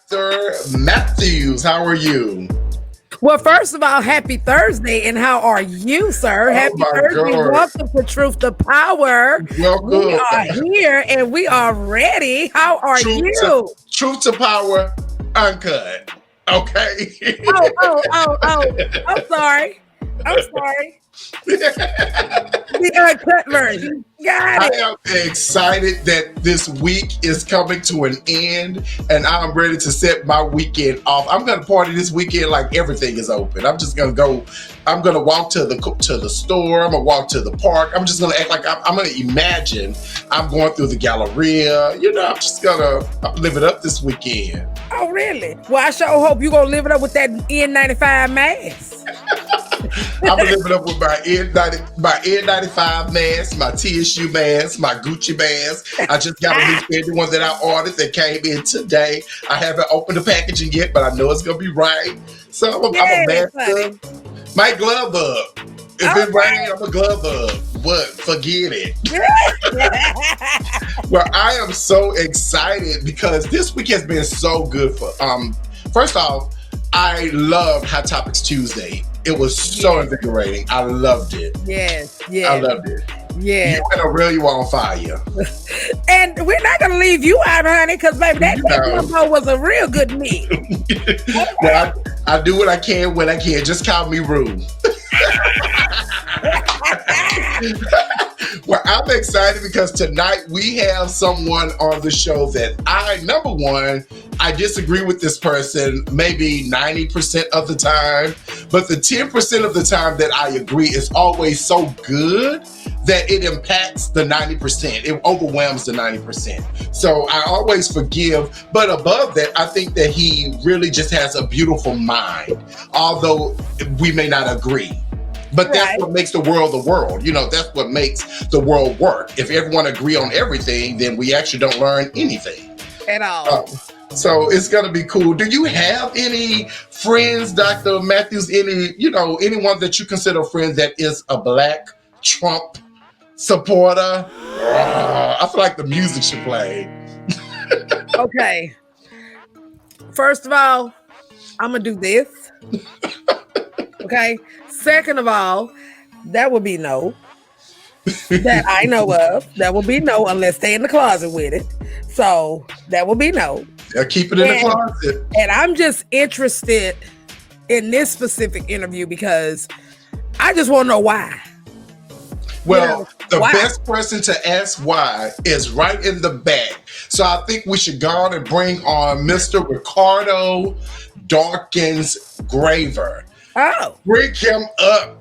Dr. Matthews. How are you? Well, first of all, happy Thursday, and how are you, sir? Happy Thursday. God. Welcome to Truth to Power. Welcome. We are here and we are ready. How are you? Truth to Power, uncut. Okay. I'm sorry. The uncut version. Got it. I am excited that this week is coming to an end, and I'm ready to set my weekend off. I'm going to party this weekend like everything is open. I'm just going to go. I'm going to walk to the store. I'm going to walk to the park. I'm just going to act like I'm going to imagine I'm going through the Galleria. I'm just going to live it up this weekend. Oh, really? Well, I sure hope you're going to live it up with that N95 mask. I'm gonna live it up with my N95 mask, my TSU mask, my Gucci mask. I just got a new fancy one that I ordered that came in today. I haven't opened the packaging yet, but I know it's gonna be right. So I'm a master. My glove up. If it rains, I'm a glove up. What? Forget it. Well, I am so excited because this week has been so good for. First off, I loved Hot Topics Tuesday. It was so invigorating. I loved it. Yes. I loved it. Yeah. You and Aurelia, you on fire. And we're not going to leave you out, honey, because, baby, that combo was a real good meal. Well, I do what I can when I can. Just call me rude. Well, I'm excited because tonight we have someone on the show that number one, I disagree with this person maybe 90% of the time, but the 10% of the time that I agree is always so good that it impacts the 90%. It overwhelms the 90%. So I always forgive, but above that, I think that he really just has a beautiful mind, although we may not agree. But that's what makes the world the world. That's what makes the world work. If everyone agree on everything, then we actually don't learn anything. At all. So it's going to be cool. Do you have any friends, Dr. Matthews, anyone that you consider a friend that is a Black Trump supporter? I feel like the music should play. Okay. First of all, I'm going to do this. Okay. Second of all, that would be no. That I know of. That would be no unless they in the closet with it. So that would be no. Keep it in the closet. And I'm just interested in this specific interview because I just want to know why. Well, the best person to ask why is right in the back. So I think we should go on and bring on Mr. Ricardo Dawkins Graver. Oh. Bring him up.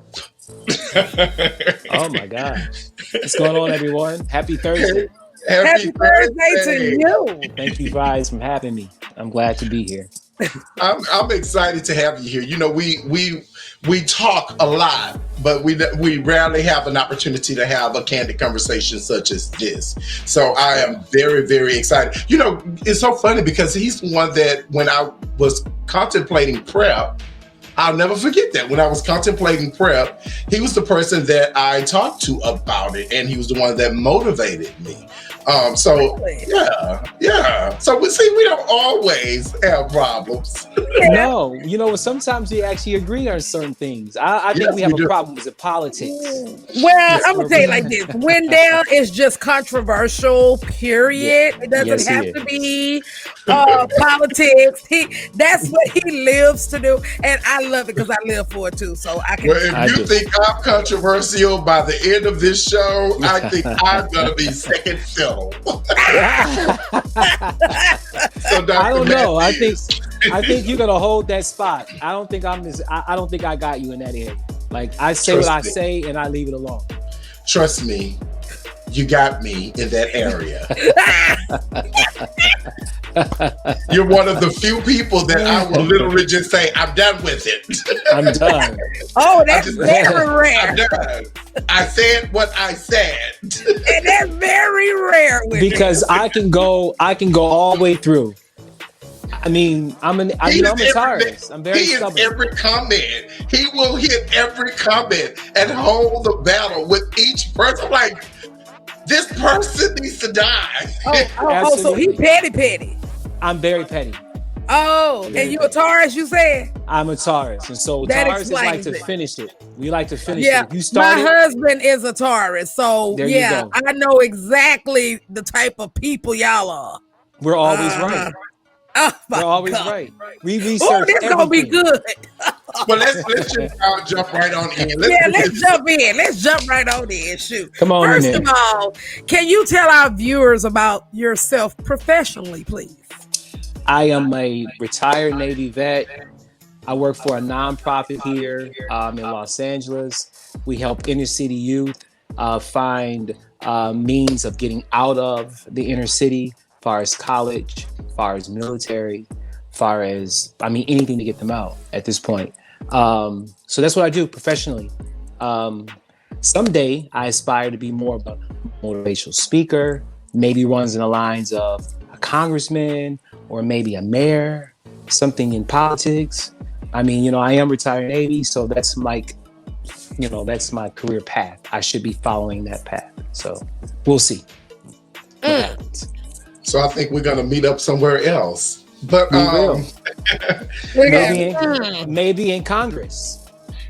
Oh my God. What's going on, everyone? Happy Thursday. Happy Thursday to you. Thank you guys for having me. I'm glad to be here. I'm excited to have you here. We talk a lot, but we rarely have an opportunity to have a candid conversation such as this. So I am very, very excited. It's so funny because he's the one that when I was contemplating prep, I'll never forget that. When I was contemplating prep, he was the person that I talked to about it, and he was the one that motivated me. Yeah. So we don't always have problems. Yeah. No, sometimes we actually agree on certain things. I think we have a problem with the politics. Well, I'm gonna tell you like this: Wendell is just controversial. Period. It doesn't have to be politics. That's what he lives to do, and I love it because I live for it too. So I can. Well, if you think I'm controversial by the end of this show, I think I'm gonna be second fiddle. So I don't know. I think you're gonna hold that spot. I don't think I got you in that area. Like I say what I say and I leave it alone. Trust me, you got me in that area. You're one of the few people that I will literally just say, I'm done with it. I'm done. Oh, that's very rare. I'm done. I said what I said. And that's very rare. Because I can go all the way through. I mean, I'm a Taurus. I'm very stubborn. He hits every comment. He will hit every comment and hold the battle with each person. Like, this person needs to die. So he petty. I'm very petty. Oh, Yeah. and you a Taurus, you said? I'm a Taurus, and so That Taurus is like explains to it. finish it. We like to finish Yeah, it. You my started. husband is a Taurus, so There you yeah, go. I know exactly the type of people y'all are. We're always right. Oh my We're always God. right. We Oh, research this gonna be everything. good. Well, let's just jump right on in. Let's jump in. Let's jump right on in. Shoot. Come on First in of there. all, can you tell our viewers about yourself professionally, please? I am a retired Navy vet. I work for a nonprofit here in Los Angeles. We help inner city youth find means of getting out of the inner city, far as college, far as military, far as, anything to get them out at this point. So that's what I do professionally. Someday I aspire to be more of a motivational speaker, maybe runs in the lines of a congressman or maybe a mayor, something in politics. I am retired Navy, so that's that's my career path. I should be following that path. So we'll see what happens. So I think we're gonna meet up somewhere else. But We will. Maybe in Congress.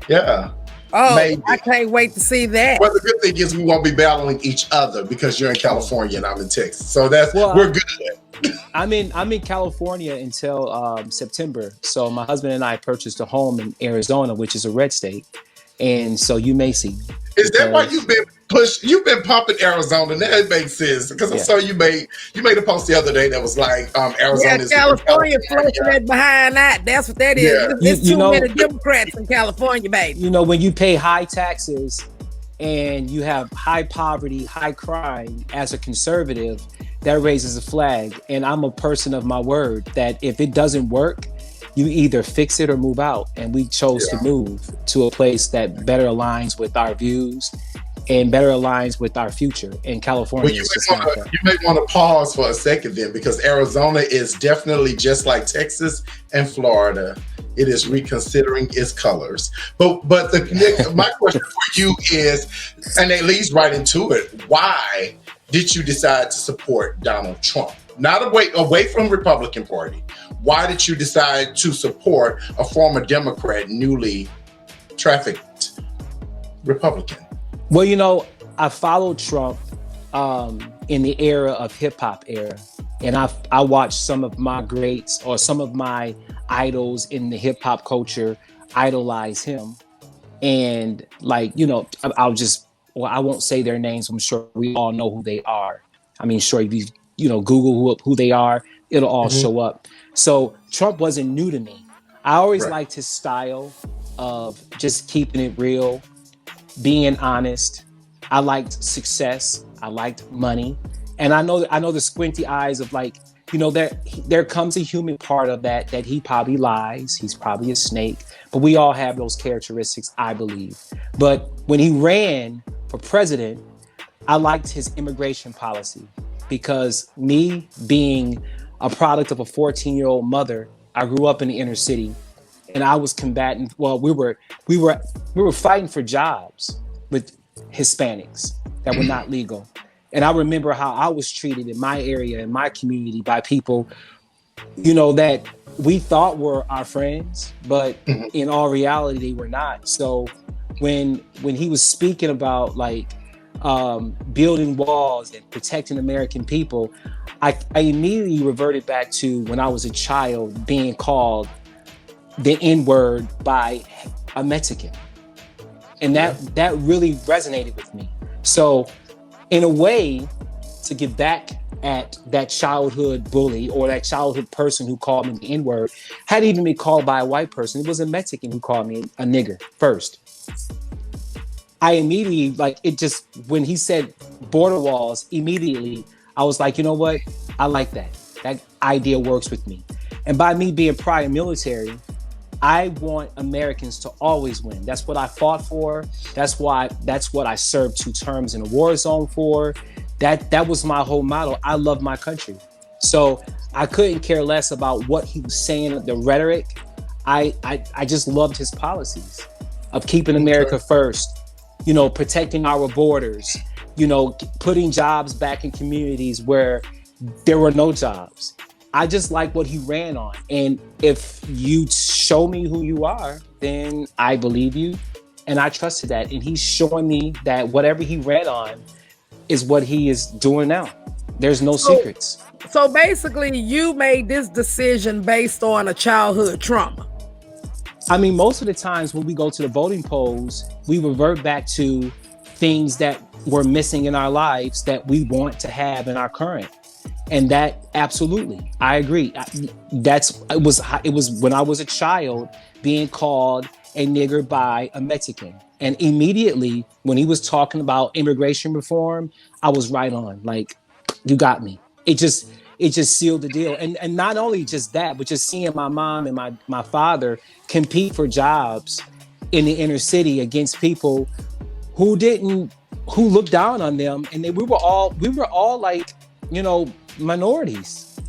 Yeah. Oh, maybe. I can't wait to see that. Well, the good thing is we won't be battling each other because you're in California and I'm in Texas. So we're good. I'm in California until September. So my husband and I purchased a home in Arizona, which is a red state. And so you may see. Is that why you've been pumping Arizona? That makes sense because I saw you made a post the other day that was like Arizona is California flushing that behind that. That's what that is. Yeah. There's too many Democrats in California, baby. When you pay high taxes and you have high poverty, high crime as a conservative, that raises a flag. And I'm a person of my word that if it doesn't work, you either fix it or move out. And we chose to move to a place that better aligns with our views and better aligns with our future. And California is just not that. You may want to pause for a second then, because Arizona is definitely just like Texas and Florida. It is reconsidering its colors. But my question for you is, and it leads right into it, why did you decide to support Donald Trump? Not away from Republican Party. Why did you decide to support a former Democrat, newly trafficked Republican? Well, I followed Trump in the era of hip hop era. And I watched some of my greats or some of my idols in the hip hop culture idolize him. And I won't say their names. I'm sure we all know who they are. Sure, if you Google who they are, it'll all show up. So Trump wasn't new to me. I always liked his style of just keeping it real, being honest. I liked success. I liked money. And I know the squinty eyes of there comes a human part of that he probably lies. He's probably a snake, but we all have those characteristics, I believe. But when he ran for president, I liked his immigration policy because me being a product of a 14-year-old mother, I grew up in the inner city and I was combating. Well, we were fighting for jobs with Hispanics that were not legal. And I remember how I was treated in my area, in my community, by people, that we thought were our friends, but in all reality, they were not. So when he was speaking about building walls and protecting American people, I immediately reverted back to when I was a child being called the N-word by a Mexican. And that really resonated with me. So in a way, to get back at that childhood bully or that childhood person who called me the N-word, hadn't even been called by a white person. It was a Mexican who called me a nigger first. I immediately, when he said border walls, immediately, I was like, you know what? I like that. That idea works with me. And by me being prior military, I want Americans to always win. That's what I fought for. That's what I served 2 terms in a war zone for. That was my whole motto. I love my country. So I couldn't care less about what he was saying, the rhetoric. I just loved his policies of keeping America first, protecting our borders, putting jobs back in communities where there were no jobs. I just like what he ran on. And if you show me who you are, then I believe you. And I trusted that. And he's showing me that whatever he ran on is what he is doing now. There's no secrets. So basically, you made this decision based on a childhood trauma. I mean, most of the times when we go to the voting polls, we revert back to things that were missing in our lives that we want to have in our current. And that, absolutely, I agree. It was when I was a child being called a nigger by a Mexican. And immediately when he was talking about immigration reform, I was right on. Like, you got me. It just sealed the deal. And not only just that, but just seeing my mom and my father compete for jobs in the inner city against people who looked down on them. And we were all like, minorities.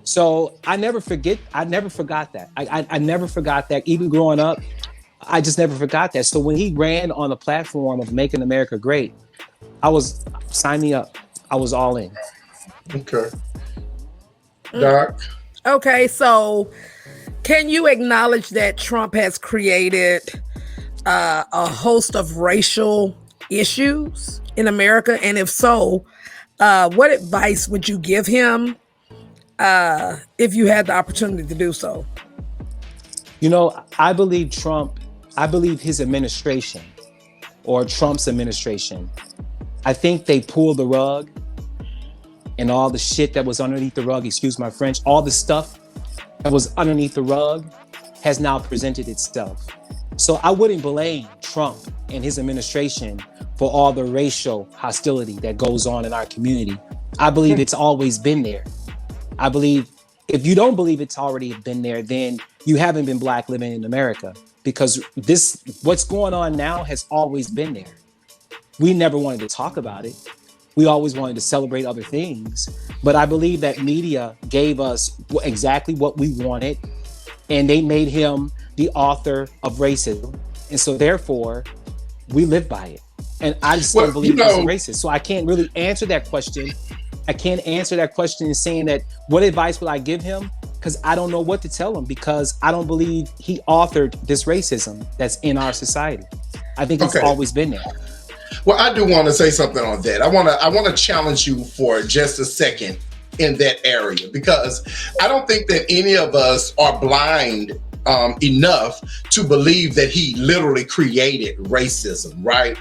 So I never forgot that. I never forgot that. Even growing up, I just never forgot that. So when he ran on the platform of Making America Great, sign me up. I was all in. Okay. Doc? Okay, so can you acknowledge that Trump has created a host of racial issues in America? And if so, what advice would you give him if you had the opportunity to do so? I believe his administration or Trump's administration, I think they pulled the rug, and all the shit that was underneath the rug, excuse my French, all the stuff that was underneath the rug has now presented itself. So I wouldn't blame Trump and his administration for all the racial hostility that goes on in our community. I believe it's always been there. I believe if you don't believe it's already been there, then you haven't been Black living in America, because what's going on now has always been there. We never wanted to talk about it. We always wanted to celebrate other things. But I believe that media gave us exactly what we wanted, and they made him the author of racism. And so therefore, we live by it. And I just don't believe he's a racist. So I can't really answer that question. I can't answer that question in saying that what advice would I give him? Because I don't know what to tell him, because I don't believe he authored this racism that's in our society. I think it's always been there. Well, I do want to say something on that. I want to challenge you for just a second in that area, because I don't think that any of us are blind enough to believe that he literally created racism, right?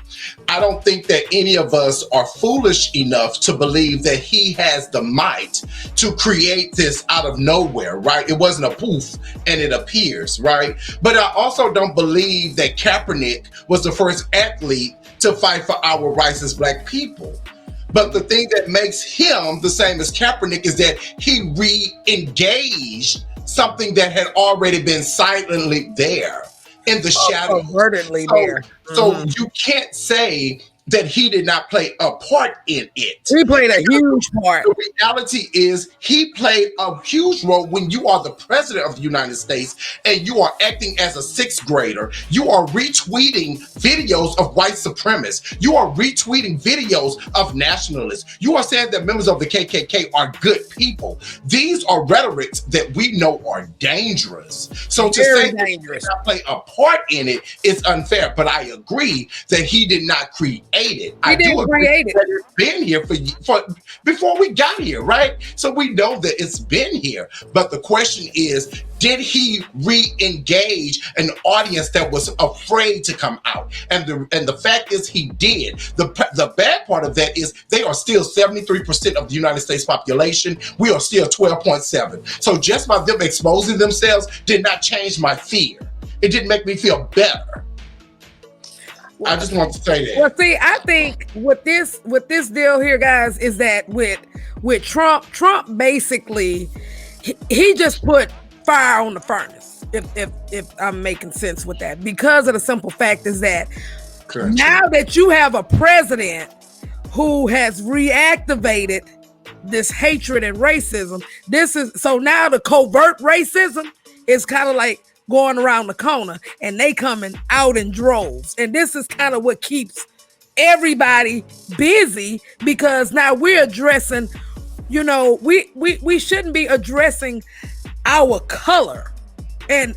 I don't think that any of us are foolish enough to believe that he has the might to create this out of nowhere, right? It wasn't a poof and it appears, right? But I also don't believe that Kaepernick was the first athlete to fight for our rights as Black people. But the thing that makes him the same as Kaepernick is that he re-engaged something that had already been silently there in the shadow. Overtly there. So you can't say that he did not play a part in it. He played a huge part. The reality is he played a huge role when you are the president of the United States and you are acting as a sixth grader. You are retweeting videos of white supremacists. You are retweeting videos of nationalists. You are saying that members of the KKK are good people. These are rhetorics that we know are dangerous. So to say that he did not play a part in it is unfair, but I agree that he did not create it. I do agree that it's been here for before we got here, right? So we know that it's been here. But the question is, did he re-engage an audience that was afraid to come out? And the fact is he did. The bad part of that is they are still 73% of the United States population. We are still 12.7. So just by them exposing themselves did not change my fear. It didn't make me feel better. I just want to say that. Well, see, I think with this deal here, guys, is that with Trump basically he just put fire on the furnace. If I'm making sense with that, because of the simple fact is that now that you have a president who has reactivated this hatred and racism, so now the covert racism is kind of like going around the corner, and they coming out in droves. And this is kind of what keeps everybody busy, because now we're addressing we shouldn't be addressing our color and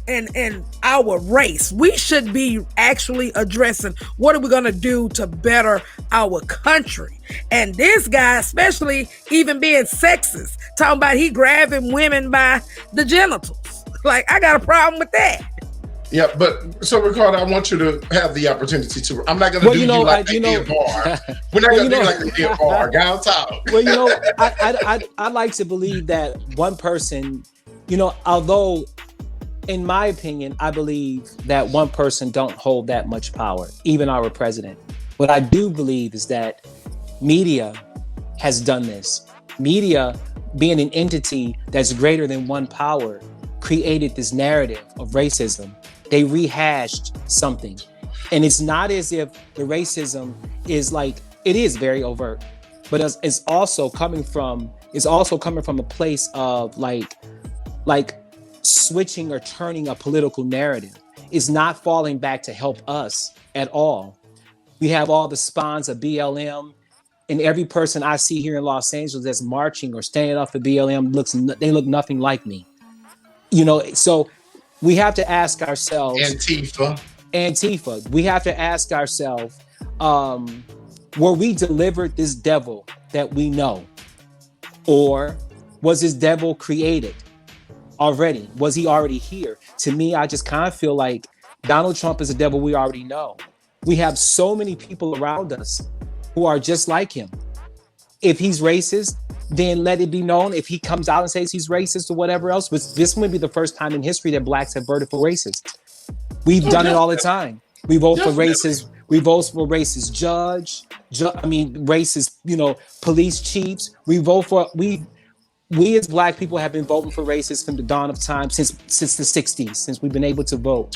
our race. We should be actually addressing what are we going to do to better our country. And this guy, especially even being sexist, talking about he grabbing women by the genitals. Like, I got a problem with that. Yeah, but so Ricardo, I want you to have the opportunity to. I'm not going to do you like they did bar. We're not going to do like they did bar. Down talk. Well, I like to believe that one person, although in my opinion, I believe that one person don't hold that much power, even our president. What I do believe is that media has done this. Media, being an entity that's greater than one power, created this narrative of racism. They rehashed something. And it's not as if the racism is like, it is very overt, but it's also coming from a place of like switching or turning a political narrative. Is not falling back to help us at all. We have all the spawns of BLM, and every person I see here in Los Angeles that's marching or standing up for BLM look nothing like me. So we have to ask ourselves. Antifa. We have to ask ourselves, were we delivered this devil that we know? Or was this devil created already? Was he already here? To me, I just kind of feel like Donald Trump is a devil we already know. We have so many people around us who are just like him. If he's racist, then let it be known. If he comes out and says he's racist or whatever else, this would be the first time in history that blacks have voted for racists. We've done it all the time. We vote for racist. We vote for racist racist, police chiefs. We as black people have been voting for racists from the dawn of time since the 60s, since we've been able to vote.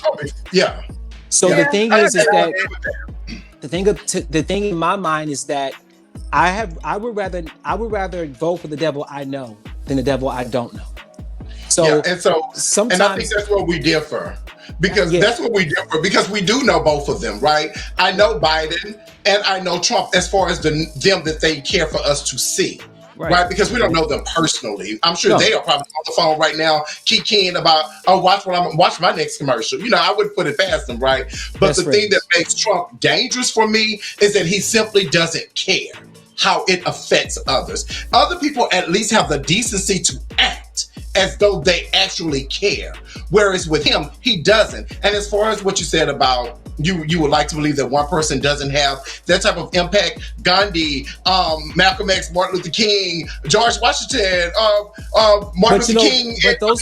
Yeah. So the thing is that the thing in my mind is that I would rather vote for the devil I know than the devil I don't know. So sometimes, and I think that's where we differ. Because that's what we differ, because we do know both of them, right? I know Biden and I know Trump as far as them that they care for us to see. Right, because we don't know them personally. I'm sure they are probably on the phone right now, keying about, watch my next commercial. I wouldn't put it past them, right? But the thing that makes Trump dangerous for me is that he simply doesn't care how it affects others. Other people at least have the decency to act as though they actually care. Whereas with him, he doesn't. And as far as what you said about you would like to believe that one person doesn't have that type of impact. Gandhi, Malcolm X, Martin Luther King, George Washington, Martin Luther King,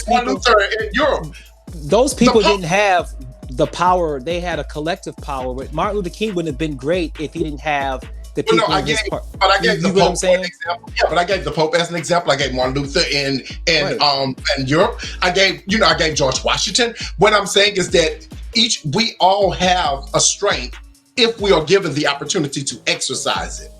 Martin Luther in Europe. Those people didn't have the power. They had a collective power. Martin Luther King wouldn't have been great if he didn't have the people I gave the Pope as an example. Yeah, but I gave the Pope as an example. I gave Martin Luther in Europe. I gave George Washington. What I'm saying is that we all have a strength if we are given the opportunity to exercise it.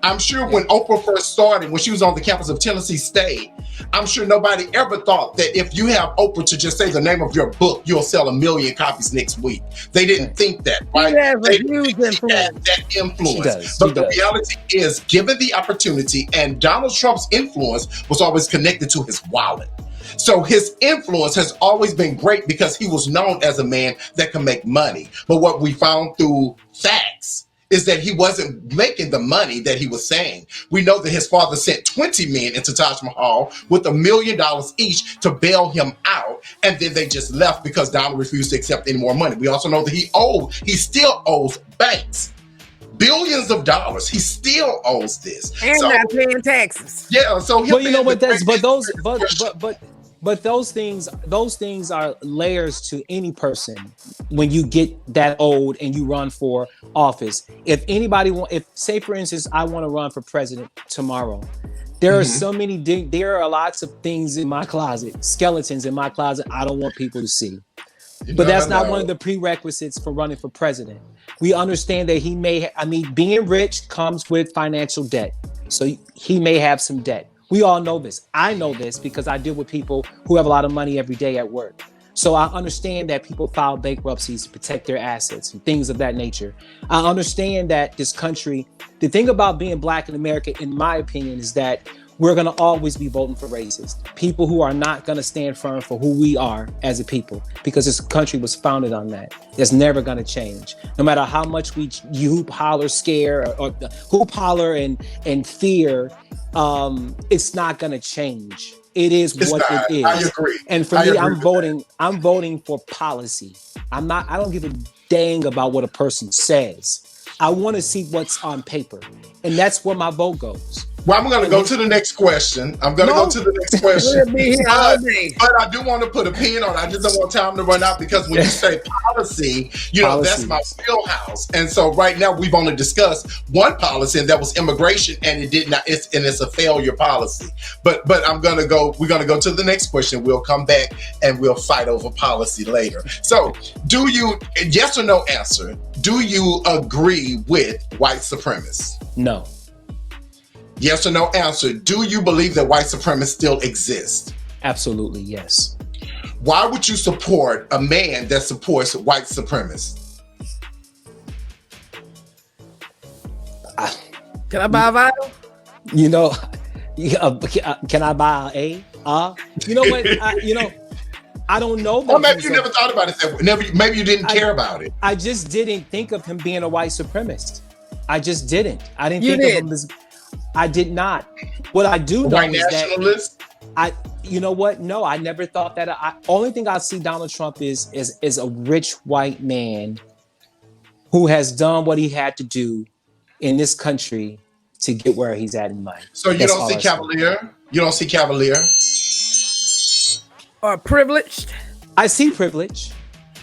I'm sure when Oprah first started, when she was on the campus of Tennessee State, I'm sure nobody ever thought that if you have Oprah to just say the name of your book, you'll sell 1 million copies next week. They didn't think that, right? They didn't think that influence. But the reality is, given the opportunity, and Donald Trump's influence was always connected to his wallet. So his influence has always been great because he was known as a man that can make money. But what we found through facts is that he wasn't making the money that he was saying. We know that his father sent 20 men into Taj Mahal with $1 million each to bail him out, and then they just left because Donald refused to accept any more money. We also know that he still owes banks billions of dollars. He still owes this. And not paying taxes. Yeah, so those things are layers to any person when you get that old and you run for office. Say for instance, I want to run for president tomorrow. There are lots of things in my closet, skeletons in my closet I don't want people to see. But that's not one of the prerequisites for running for president. We understand that being rich comes with financial debt. So he may have some debt. We all know this. I know this because I deal with people who have a lot of money every day at work. So I understand that people file bankruptcies to protect their assets and things of that nature. I understand that this country, the thing about being black in America, in my opinion, is that we're going to always be voting for racists, people who are not going to stand firm for who we are as a people, because this country was founded on that. It's never going to change. No matter how much you hoop, holler, scare, or hoop, holler, and fear, it's not going to change. It is what it is. I agree. And for me, I'm voting for policy. I don't give a dang about what a person says. I want to see what's on paper. And that's where my vote goes. Well, I'm going to go to the next question. But I do want to put a pin on it. I just don't want time to run out, because when you say policy, that's my wheelhouse. And so right now we've only discussed one policy, and that was immigration, and it did not. It's a failure policy. But we're going to go to the next question. We'll come back and we'll fight over policy later. So, do you, yes or no answer, do you agree with white supremacists? No. Yes or no answer, do you believe that white supremacists still exist? Absolutely, yes. Why would you support a man that supports white supremacists? Can I buy a vital? Can I buy a? You know what? I don't know. Or maybe you never thought about it that way. Maybe you didn't care about it. I just didn't think of him being a white supremacist. I just didn't. I didn't think of him as... I did not. What I do know white is nationalist? You know what? No, I never thought that. Only thing I see Donald Trump is a rich white man who has done what he had to do in this country to get where he's at in life. So you don't see cavalier? You don't see cavalier? Or privileged? I see privilege.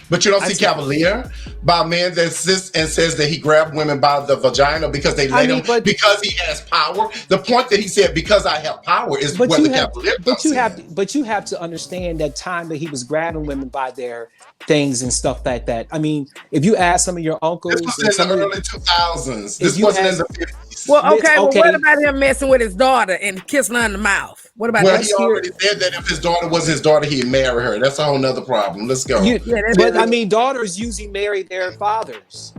But you don't see cavalier by a man that sits and says that he grabbed women by the vagina because they let him, because he has power. The point that he said, because I have power, is where the cavalier comes in. But you have to understand that time that he was grabbing women by their things and stuff like that. I mean, if you ask some of your uncles... This was in the early 2000s. This wasn't in the 50s. Well, okay, what about him messing with his daughter and kissing her in the mouth? What about that? He already said that if his daughter was his daughter, he'd marry her. That's a whole nother problem. Let's go. But I mean, daughters usually marry their fathers.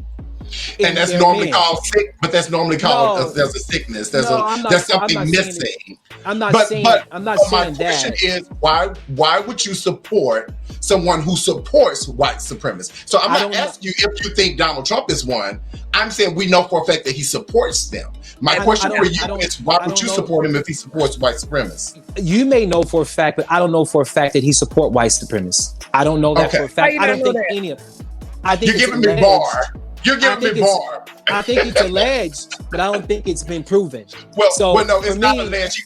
And that's normally called sick, but that's normally called there's a sickness. There's something missing. I'm not saying that. My question is, why would you support someone who supports white supremacists? So I'm not asking you if you think Donald Trump is one. I'm saying we know for a fact that he supports them. My question for you is, why would you support him if he supports white supremacists? You may know for a fact, but I don't know for a fact that he supports white supremacists. I don't know that for a fact. I don't think any of it. You're giving me bar. You're giving me bar. I think it's alleged, but I don't think it's been proven. Well, no, it's not alleged. He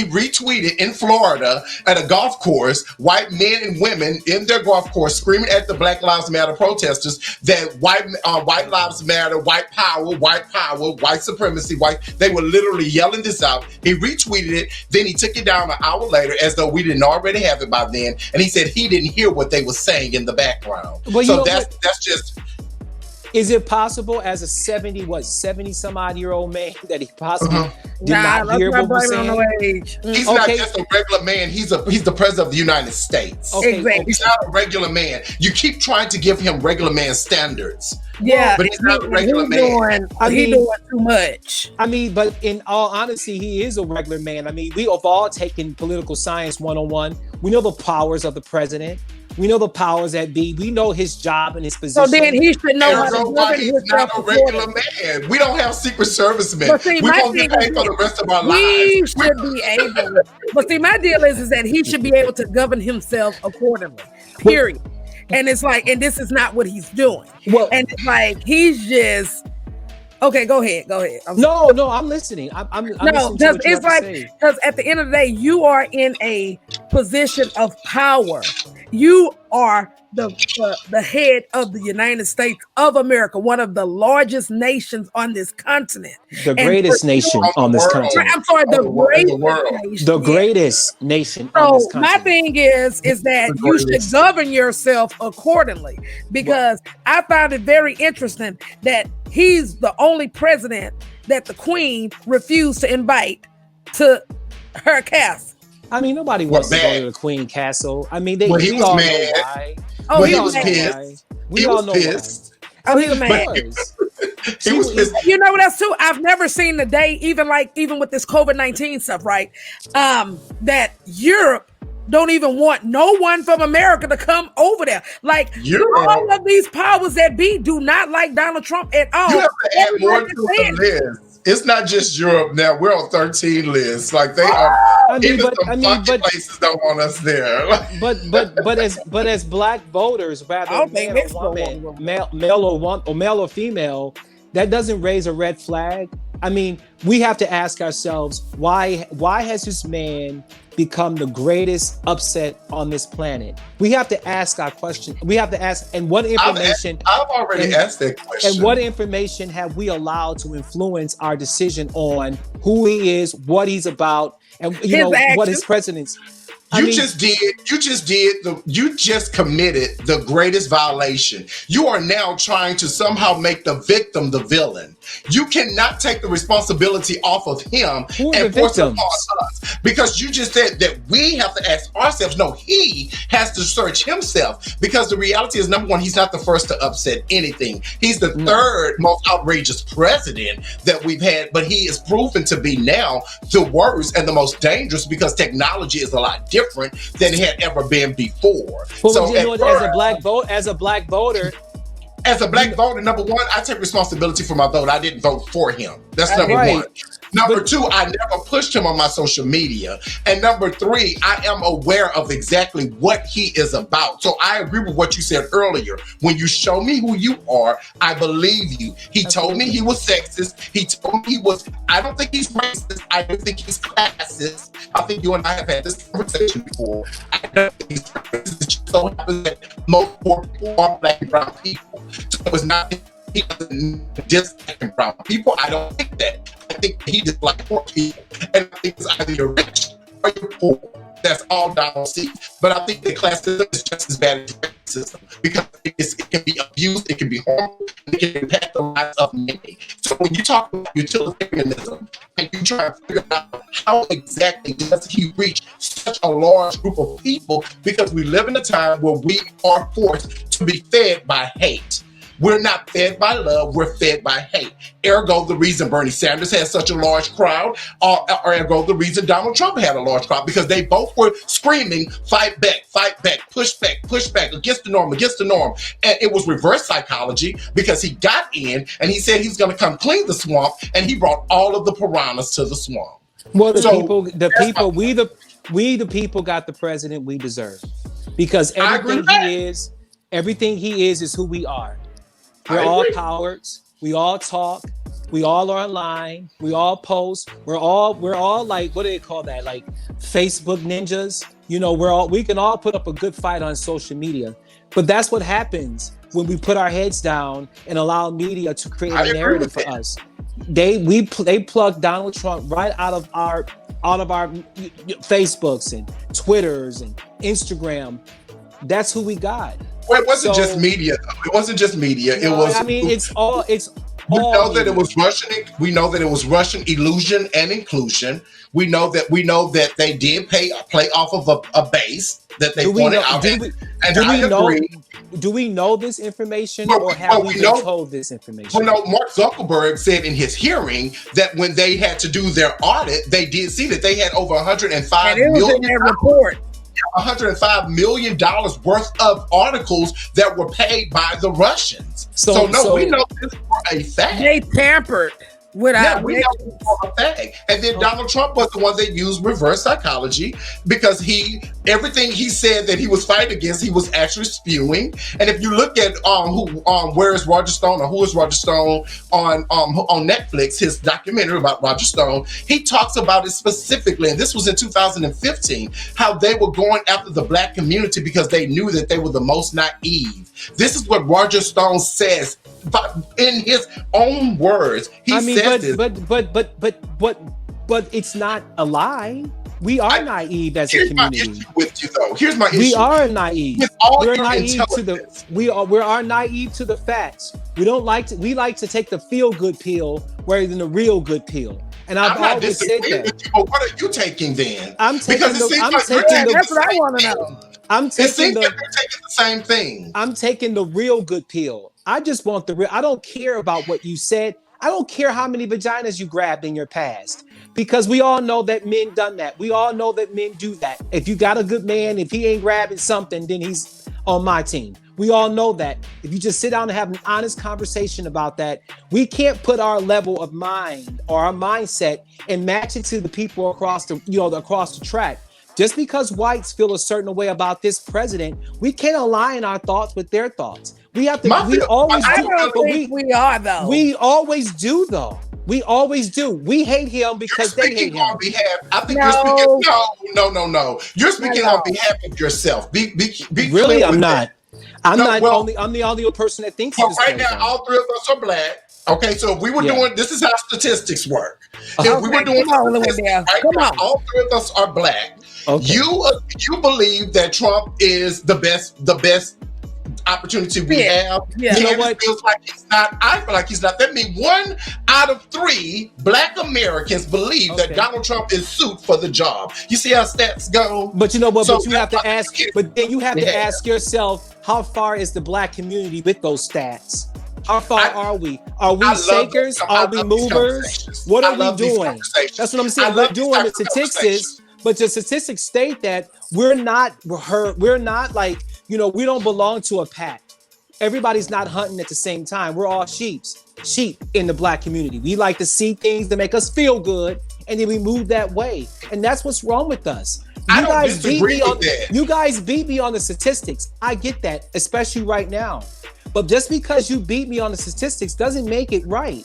retweeted in Florida at a golf course, white men and women in their golf course screaming at the Black Lives Matter protesters that white lives matter, white power, white supremacy, They were literally yelling this out. He retweeted it, then he took it down an hour later as though we didn't already have it by then, and he said he didn't hear what they were saying in the background. So that's just... Is it possible as a 70 some odd year old man that he possibly did not hear what was saying? He's not just a regular man. He's the president of the United States. Exactly. He's not a regular man. You keep trying to give him regular man standards. Yeah, but he's not a regular man. He's doing too much. I mean, but in all honesty, he is a regular man. I mean, we have all taken political science 101. We know the powers of the president. We know the powers that be. We know his job and his position. So then he should know how to why he's not a regular man. We don't have Secret Service men. We won't get paid for the rest of our lives. He should be able. But see, my deal is that he should be able to govern himself accordingly. Period. And it's like, and this is not what he's doing. Well, and it's like he's just... Okay, go ahead. No, I'm listening. I'm listening to what you have to say. Because at the end of the day, you are in a position of power. You are the head of the United States of America, one of the largest nations on this continent. The greatest nation on this continent. I'm sorry, the greatest nation. The greatest nation on this continent. My thing is that you should govern yourself accordingly, because I found it very interesting that he's the only president that the Queen refused to invite to her castle. I mean, nobody wants to go to the Queen Castle. I mean, we all know why. He was pissed. We all know why. Oh, he's a man. He was You know what else too? I've never seen the day, even with this COVID-19 stuff, right? That Europe don't even want no one from America to come over there. Like all of these powers that be do not like Donald Trump at all. You have to add more to the list. It's not just Europe now. We're on 13 lists. Like they are. Places don't want us there. but as black voters, rather male or female, that doesn't raise a red flag. I mean, we have to ask ourselves why has this man become the greatest upset on this planet? We have to ask our question. We have to ask, and what information? I've already asked that question. And what information have we allowed to influence our decision on who he is, what he's about, and what his president's? You just committed the greatest violation. You are now trying to somehow make the victim the villain. You cannot take the responsibility off of him and force it upon us, because you just said that we have to ask ourselves. No, he has to search himself, because the reality is, number one, he's not the first to upset anything. He's the third most outrageous president that we've had, but he is proven to be now the worst and the most dangerous, because technology is a lot different than it had ever been before. Well, so as a black voter, number one, I take responsibility for my vote. I didn't vote for him. That's number one. Number two, I never pushed him on my social media. And number three, I am aware of exactly what he is about. So I agree with what you said earlier. When you show me who you are, I believe you. He told me he was sexist. He told me I don't think he's racist. I don't think he's classist. I think you and I have had this conversation before. I don't think he's racist. It just so happens that most poor people are black and brown people. So it's not he doesn't dislike brown people. I don't think that. I think he dislikes poor people. And I think it's either you're rich or you're poor. That's all Donald sees. But I think the classism is just as bad as racism, because it can be abused, it can be harmful, it can impact the lives of many. So when you talk about utilitarianism and you try to figure out how exactly does he reach such a large group of people, because we live in a time where we are forced to be fed by hate. We're not fed by love, we're fed by hate. Ergo, the reason Bernie Sanders had such a large crowd, or ergo, the reason Donald Trump had a large crowd, because they both were screaming, fight back, push back, against the norm. And it was reverse psychology, because he got in and he said he's gonna come clean the swamp, and he brought all of the piranhas to the swamp. Well, we the people got the president we deserve, because everything he is who we are. We're all cowards. We all talk. We all are online. We all post. We're all like, what do they call that? Like Facebook ninjas. We can all put up a good fight on social media. But that's what happens when we put our heads down and allow media to create a narrative for us. They plug Donald Trump right out of our Facebooks and Twitters and Instagram. That's who we got. Well, it wasn't just media. It wasn't just media. It was. I mean, it's all. We know that it was Russian. We know that it was Russian illusion and inclusion. We know that they did play off of a base that they pointed out. Do we know this information, or have we been told this information? Well, no, Mark Zuckerberg said in his hearing that when they had to do their audit, they did see that they had over 105 million. And it was in their report. $105 million worth of articles that were paid by the Russians. So we know this for a fact. They tampered with our. We know this for a fact. And then Donald Trump was the one that used reverse psychology, because everything he said that he was fighting against, he was actually spewing. And if you look at Where is Roger Stone, or Who is Roger Stone on Netflix, his documentary about Roger Stone, he talks about it specifically. And this was in 2015, how they were going after the black community because they knew that they were the most naive. This is what Roger Stone says, but in his own words. But it's not a lie. We are naive as a community. Here's my issue with you, though. Here's my issue. We are naive. We're naive we are naive to the facts. We like to take the feel good pill rather than the real good pill. And I've always said that. With you, but what are you taking then? That's what I want to know. It seems like they're taking the same thing. I'm taking the real good pill. I just want the real. I don't care about what you said. I don't care how many vaginas you grabbed in your past, because we all know that men done that. We all know that men do that. If you got a good man, if he ain't grabbing something, then he's on my team. We all know that. If you just sit down and have an honest conversation about that, we can't put our level of mind or our mindset and match it to the people across the track. Just because whites feel a certain way about this president, we can't align our thoughts with their thoughts. We have to. We always do. We are though. We always do though. We always do. We hate him because they hate him. On behalf, I think you're speaking. No. You're speaking on behalf of yourself. Be really, I'm not. That. I'm the only person that thinks. Well, right now, all three of us are black. Okay, so if we were doing, this is how statistics work. If we were doing statistics, right now, all three of us are black. Okay. You believe that Trump is the best opportunity we have. Yeah. You know what? Feels like he's not. I feel like he's not. That means 1 out of 3 black Americans believe that Donald Trump is suited for the job. You see how stats go? But you know what? So but you have to ask. But then you have to ask yourself, how far is the black community with those stats? How far are we? Are we shakers? Are we movers? What are we doing? That's what I'm saying. We're doing the statistics, but the statistics state that we're not like, we don't belong to a pack. Everybody's not hunting at the same time. We're all sheep in the black community. We like to see things that make us feel good, and then we move that way. And that's what's wrong with us. You guys beat me on the statistics. I get that, especially right now. But just because you beat me on the statistics doesn't make it right.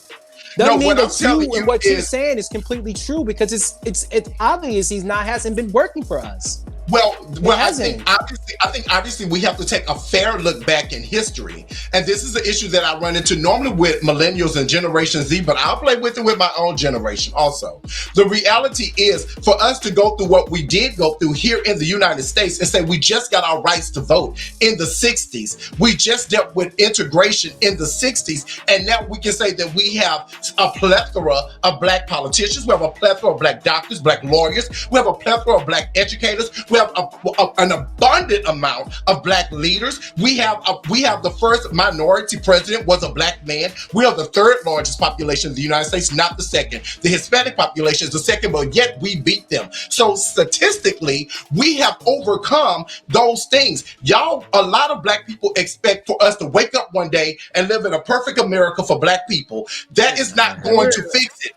Doesn't mean that what you're saying is completely true, because it's obvious hasn't been working for us. Well, I think obviously we have to take a fair look back in history, and this is an issue that I run into normally with millennials and Generation Z, but I'll play with it with my own generation also. The reality is, for us to go through what we did go through here in the United States and say we just got our rights to vote in the 60s, we just dealt with integration in the 60s, and now we can say that we have a plethora of black politicians, we have a plethora of black doctors, black lawyers, we have a plethora of black educators, we have an abundant amount of black leaders. We have the first minority president was a black man. We are the third largest population in the United States, not the second. The Hispanic population is the second, but yet we beat them. So statistically, we have overcome those things. A lot of black people expect for us to wake up one day and live in a perfect America for black people. That is not going to fix it.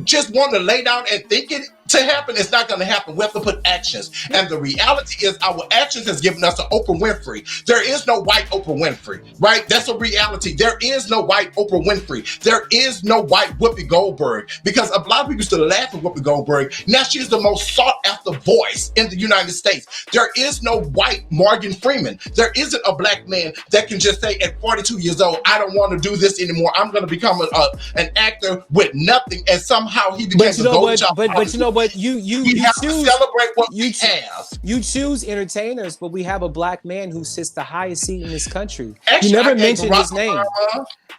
Just want to lay down and think it to happen, it's not going to happen. We have to put actions. And the reality is our actions has given us an Oprah Winfrey. There is no white Oprah Winfrey, right? That's a reality. There is no white Oprah Winfrey. There is no white Whoopi Goldberg, because a lot of people used to laugh at Whoopi Goldberg. Now she is the most sought after voice in the United States. There is no white Morgan Freeman. There isn't a black man that can just say at 42 years old, I don't want to do this anymore. I'm going to become an actor with nothing. And somehow he became the gold child. But you know what? You have choose, to celebrate what we have. You choose entertainers, but we have a black man who sits the highest seat in this country. Actually, you never mentioned his name.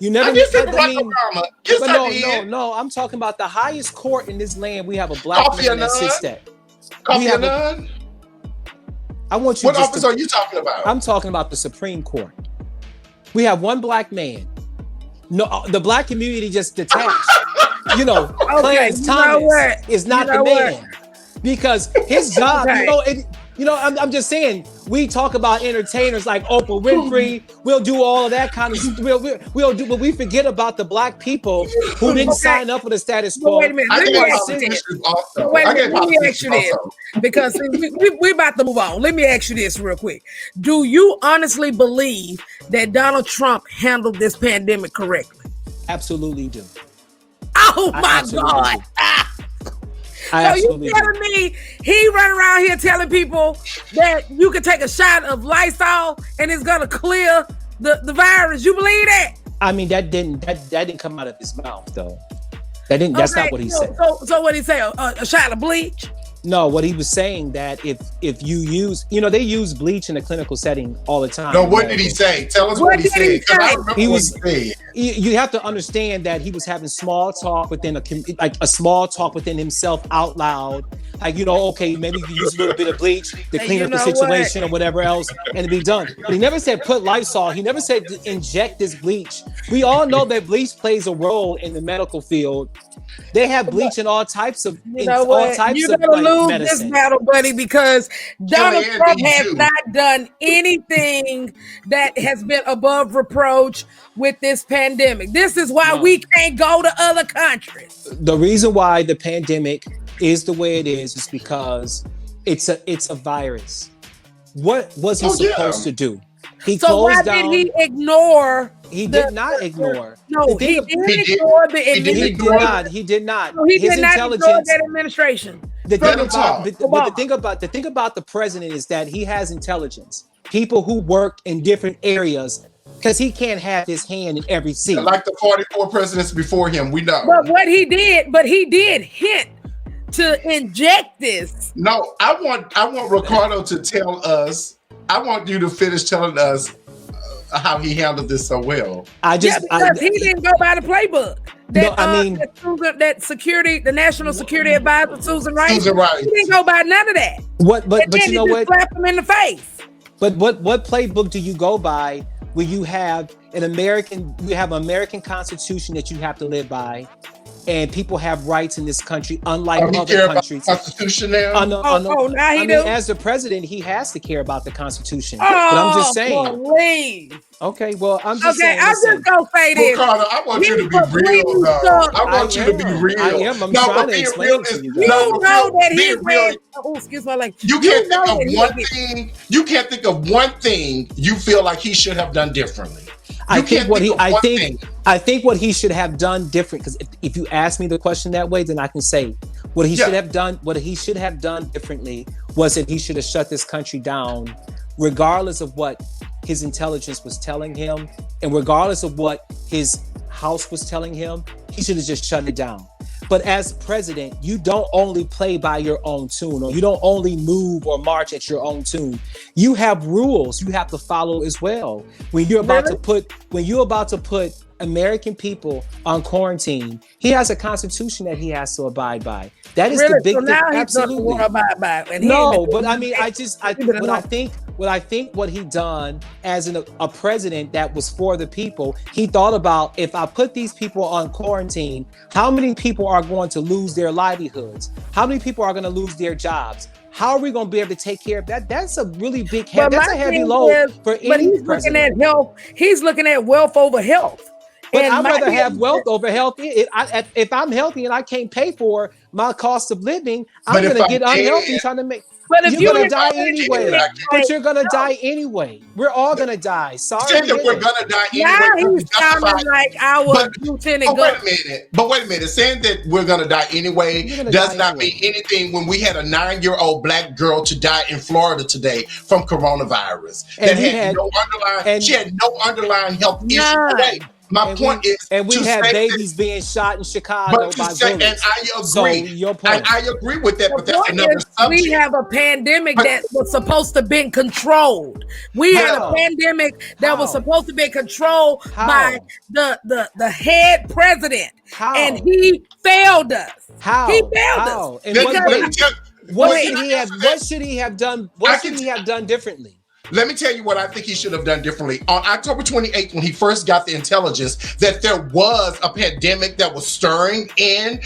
You never mentioned Obama. Yes, I did. No. I'm talking about the highest court in this land. We have a black man that sits there. I want you. What office are you talking about? I'm talking about the Supreme Court. We have one black man. No, the black community just detached. Clarence Thomas is not the man, because his job. I'm just saying. We talk about entertainers like Oprah Winfrey. We'll do all of that kind of stuff. We'll do, but we forget about the black people who didn't sign up for the status quo. Wait a minute. Let me ask you this, because we're about to move on. Let me ask you this real quick. Do you honestly believe that Donald Trump handled this pandemic correctly? Absolutely do. Oh my God. So you telling me he run around here telling people that you can take a shot of Lysol and it's gonna clear the virus? You believe that? I mean, that didn't come out of his mouth though. That's not what he said. So what did he say? A shot of bleach? No, what he was saying that if you use, they use bleach in a clinical setting all the time. No, what did he say? Tell us what he said. You have to understand that he was having small talk within himself out loud. Like, okay, maybe you can use a little bit of bleach to clean up the situation or whatever else and to be done. But he never said put Lysol. He never said inject this bleach. We all know that bleach plays a role in the medical field. They have bleach in all types of medicine. You're gonna lose this battle, buddy, because Donald Trump has not done anything that has been above reproach with this pandemic. This is why we can't go to other countries. The reason why the pandemic is the way it is because it's a virus. What was he supposed to do? He closed down. Why did he ignore? He did not ignore. No, he did ignore the administration. He did not. No, he did not ignore that administration. The thing about the president is that he has intelligence. People who work in different areas, because he can't have his hand in every seat. Like the 44 presidents before him, we know. But he did hint to inject this. No, I want Ricardo to tell us. I want you to finish telling us how he handled this so well. He didn't go by the playbook. The National Security Advisor, Susan Rice. He didn't go by none of that. But you know what? Slapped him in the face. But what playbook do you go by when you have an American Constitution that you have to live by? And people have rights in this country, unlike other countries. About the Constitution now? Now he do. As the president, he has to care about the Constitution. But I'm just saying. Please. Okay, well, I'm just saying. I'm just gonna say this. Ricardo, I want you to be real, though. I want you to be real. I am. I'm trying to explain to you. You know that he read. Oh, excuse my language. You can't think of one thing. You can't think of one thing you feel like he should have done differently. I think what he should have done different, because if you ask me the question that way, then I can say what he should have done. What he should have done differently was that he should have shut this country down, regardless of what his intelligence was telling him, and regardless of what his house was telling him. He should have just shut it down. But as president, you don't only play by your own tune, or you don't only move or march at your own tune. You have rules you have to follow as well. When you're about to put American people on quarantine, he has a constitution that he has to abide by. That is the big thing. Absolutely. No, but I mean, I think what he done as a president that was for the people, he thought about, if I put these people on quarantine, how many people are going to lose their livelihoods? How many people are going to lose their jobs? How are we going to be able to take care of that? That's a really big heavy. That's a heavy load for any president. Looking at health. He's looking at wealth over health. But I'd rather have wealth over health. If I'm healthy and I can't pay for my cost of living, I'm going to get unhealthy trying to make. But if you're going to die anyway. But you're going to die anyway. We're all going to die. Sorry. That we're going to die anyway. Now he's sounding like our lieutenant. But wait a minute. Saying that we're going to die anyway does not mean anything when we had a 9-year-old black girl to die in Florida today from coronavirus. She had no underlying health issue today. My point is, and we have babies being shot in Chicago by bullets. And I agree. So your point. I agree with that, but that's another subject. We have a pandemic that was supposed to be controlled. We had a pandemic that was supposed to be controlled by the head president, and he failed us. He failed us. And what should he have done? What should he have done differently? Let me tell you what I think he should have done differently. On October 28th, when he first got the intelligence that there was a pandemic that was stirring in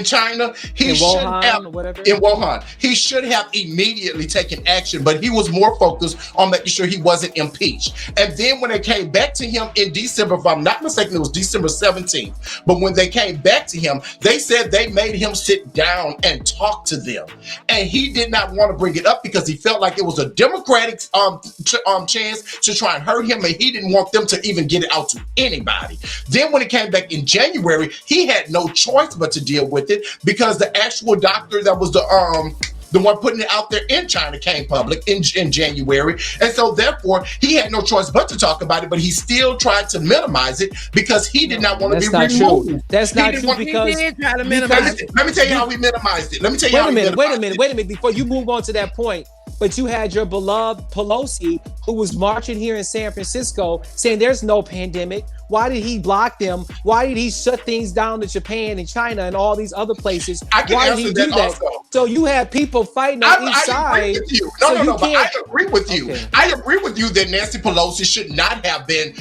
China, in Wuhan, he should have immediately taken action, but he was more focused on making sure he wasn't impeached. And then when they came back to him in December, if I'm not mistaken, it was December 17th. But when they came back to him, they said they made him sit down and talk to them. And he did not want to bring it up because he felt like it was a Democratic chance to try and hurt him, and he didn't want them to even get it out to anybody. Then when it came back in January, he had no choice but to deal with it because the actual doctor that was the one putting it out there in China came public in January. And so therefore he had no choice but to talk about it, but he still tried to minimize it because he did not want to be removed. That's not true because he did try to minimize it. Let me tell you how we minimized it. Wait a minute. Before you move on to that point, But you had your beloved Pelosi, who was marching here in San Francisco, saying there's no pandemic. Why did he block them? Why did he shut things down to Japan and China and all these other places? Why did he do that? Also. So you have people fighting on each side. I agree with you. No, but I agree with you. Okay. I agree with you that Nancy Pelosi should not have been.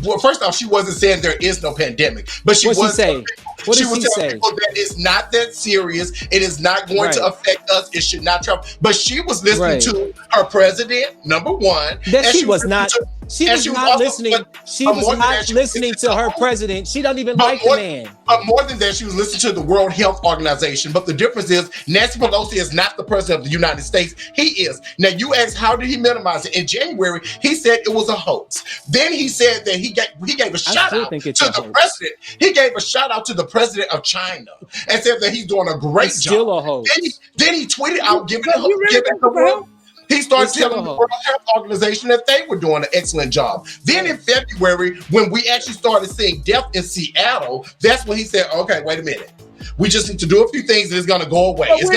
Well, first off, she wasn't saying there is no pandemic, but she was saying. What she was telling people that it's not that serious. It is not going to affect us. It should not travel. But she was listening to her president, number one. That she was not. She was not listening. She was not listening to her president. She doesn't even like the man. But more than that, she was listening to the World Health Organization. But the difference is Nancy Pelosi is not the president of the United States. He is. Now, you asked, how did he minimize it? In January, he said it was a hoax. Then he said that he gave a shout out to the president. He gave a shout out to the president of China and said that he's doing a great job. Still a hoax. Then he tweeted out giving the world. He started telling the World Health Organization that they were doing an excellent job. Then in February, when we actually started seeing death in Seattle, that's when he said, okay, wait a minute. We just need to do a few things and it's going to go away. He said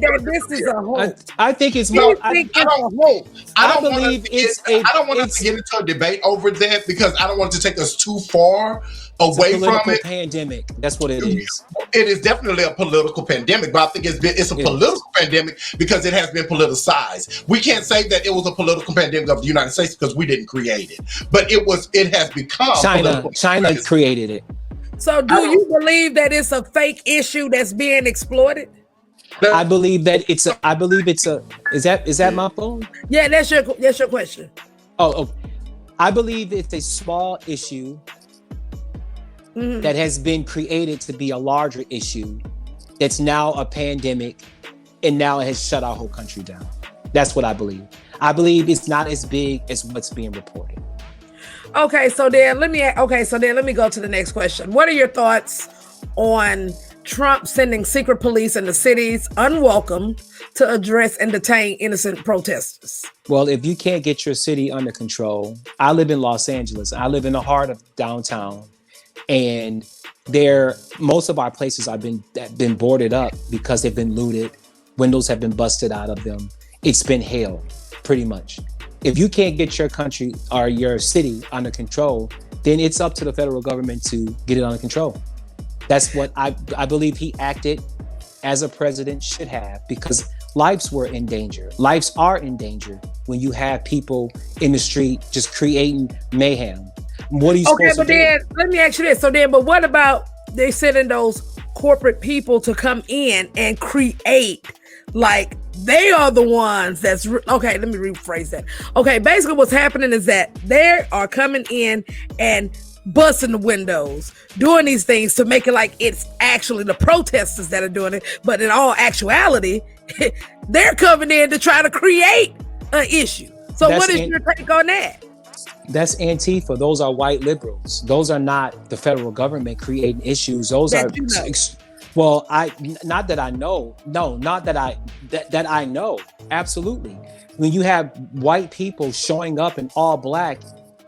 that this is a hoax. I think it's more. I don't want us to get into a debate over that because I don't want it to take us too far away from it. Pandemic. That's what it is. It is definitely a political pandemic, but I think it's a political pandemic because it has been politicized. We can't say that it was a political pandemic of the United States because we didn't create it, but it has become China created it. So do you believe that it's a fake issue that's being exploited? I believe that it's a is that my phone? Yeah, that's your question. Oh, I believe it's a small issue that has been created to be a larger issue that's now a pandemic and now it has shut our whole country down. That's what I believe. I believe it's not as big as what's being reported. Okay, so then let me go to the next question. What are your thoughts on Trump sending secret police into cities unwelcome to address and detain innocent protesters? Well, if you can't get your city under control, I live in Los Angeles. I live in the heart of downtown, and most of our places have been boarded up because they've been looted. Windows have been busted out of them. It's been hell, pretty much. If you can't get your country or your city under control, then it's up to the federal government to get it under control. That's what I believe he acted as a president should have, because lives were in danger. Lives are in danger when you have people in the street just creating mayhem. What are you supposed to do? Okay, but then let me ask you this. But what about they sending those corporate people to come in and create, like, they are the ones okay, let me rephrase that. Okay, basically what's happening is that they are coming in and busting the windows, doing these things to make it like it's actually the protesters that are doing it. But in all actuality, they're coming in to try to create an issue. So what is your take on that? That's Antifa. Those are white liberals. Those are not the federal government creating issues. Those are... Well, not that I know. No, not that I know. Absolutely. When you have white people showing up in all black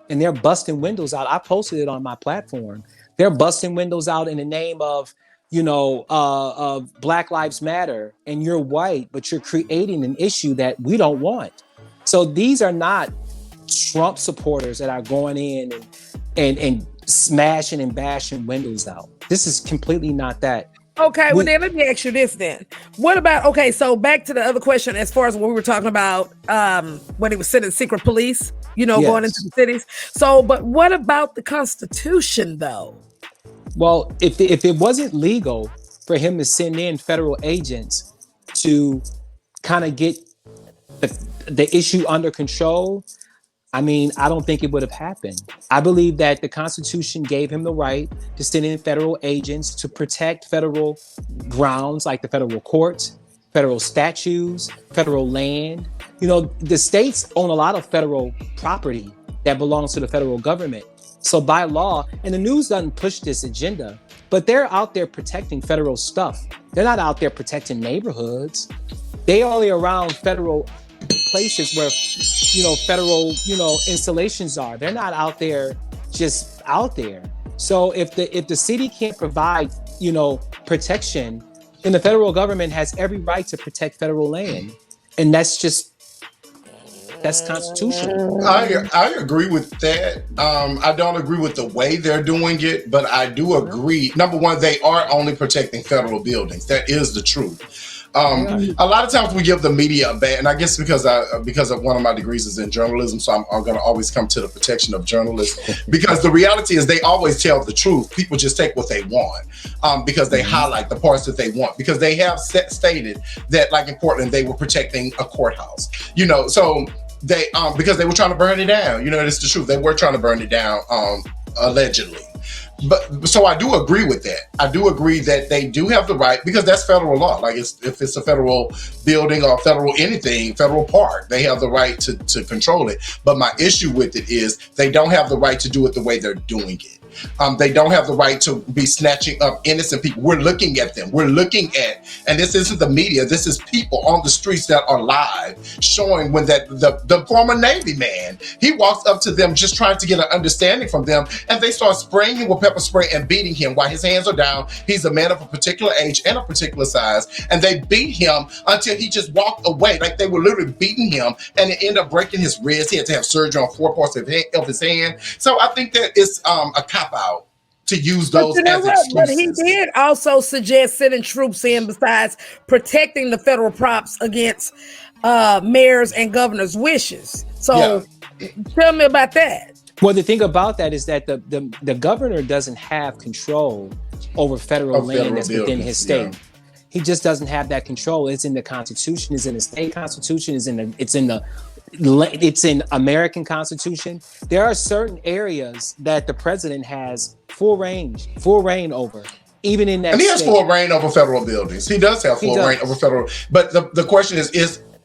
and they're busting windows out, I posted it on my platform. They're busting windows out in the name of, of Black Lives Matter, and you're white, but you're creating an issue that we don't want. So these are not Trump supporters that are going in and smashing and bashing windows out. This is completely not that. Okay, well then let me ask you this then. What about, so back to the other question as far as what we were talking about when he was sending secret police, going into the cities. So, but what about the Constitution though? Well, if it wasn't legal for him to send in federal agents to kind of get the issue under control, I don't think it would have happened. I believe that the Constitution gave him the right to send in federal agents to protect federal grounds like the federal courts, federal statues, federal land. The states own a lot of federal property that belongs to the federal government. So by law, and the news doesn't push this agenda, but they're out there protecting federal stuff. They're not out there protecting neighborhoods. They only around federal places where federal installations are. They're not out there just out there. So if the city can't provide protection, then the federal government has every right to protect federal land. And that's constitutional. I agree with that. I don't agree with the way they're doing it, but I do agree. Number one, they are only protecting federal buildings. That is the truth. A lot of times we give the media a bad, and I guess because of one of my degrees is in journalism, so I'm going to always come to the protection of journalists. Because the reality is they always tell the truth. People just take what they want because they highlight the parts that they want. Because they have stated that, like in Portland, they were protecting a courthouse. So they because they were trying to burn it down. It's the truth. They were trying to burn it down allegedly. But so I do agree with that. I do agree that they do have the right, because that's federal law. Like if it's a federal building or federal anything, federal park, they have the right to control it. But my issue with it is they don't have the right to do it the way they're doing it. They don't have the right to be snatching up innocent people. We're looking at them. We're looking at, and this isn't the media. This is people on the streets that are live, showing when that the former Navy man, he walks up to them just trying to get an understanding from them, and they start spraying him with pepper spray and beating him while his hands are down. He's a man of a particular age and a particular size, and they beat him until he just walked away. Like they were literally beating him, and it ended up breaking his wrist. He had to have surgery on 4 parts of his hand. So I think that it's a cop out to use those as excuses. But he did also suggest sending troops in besides protecting the federal props against mayors and governors' wishes. So tell me about that. Well, the thing about that is that the governor doesn't have control over federal land that's within his state. Yeah. He just doesn't have that control. It's in the Constitution. It's in the state Constitution. It's in American Constitution. There are certain areas that the president has full reign over, even in that. And he has full reign over federal buildings. He does have full reign over federal. But the question is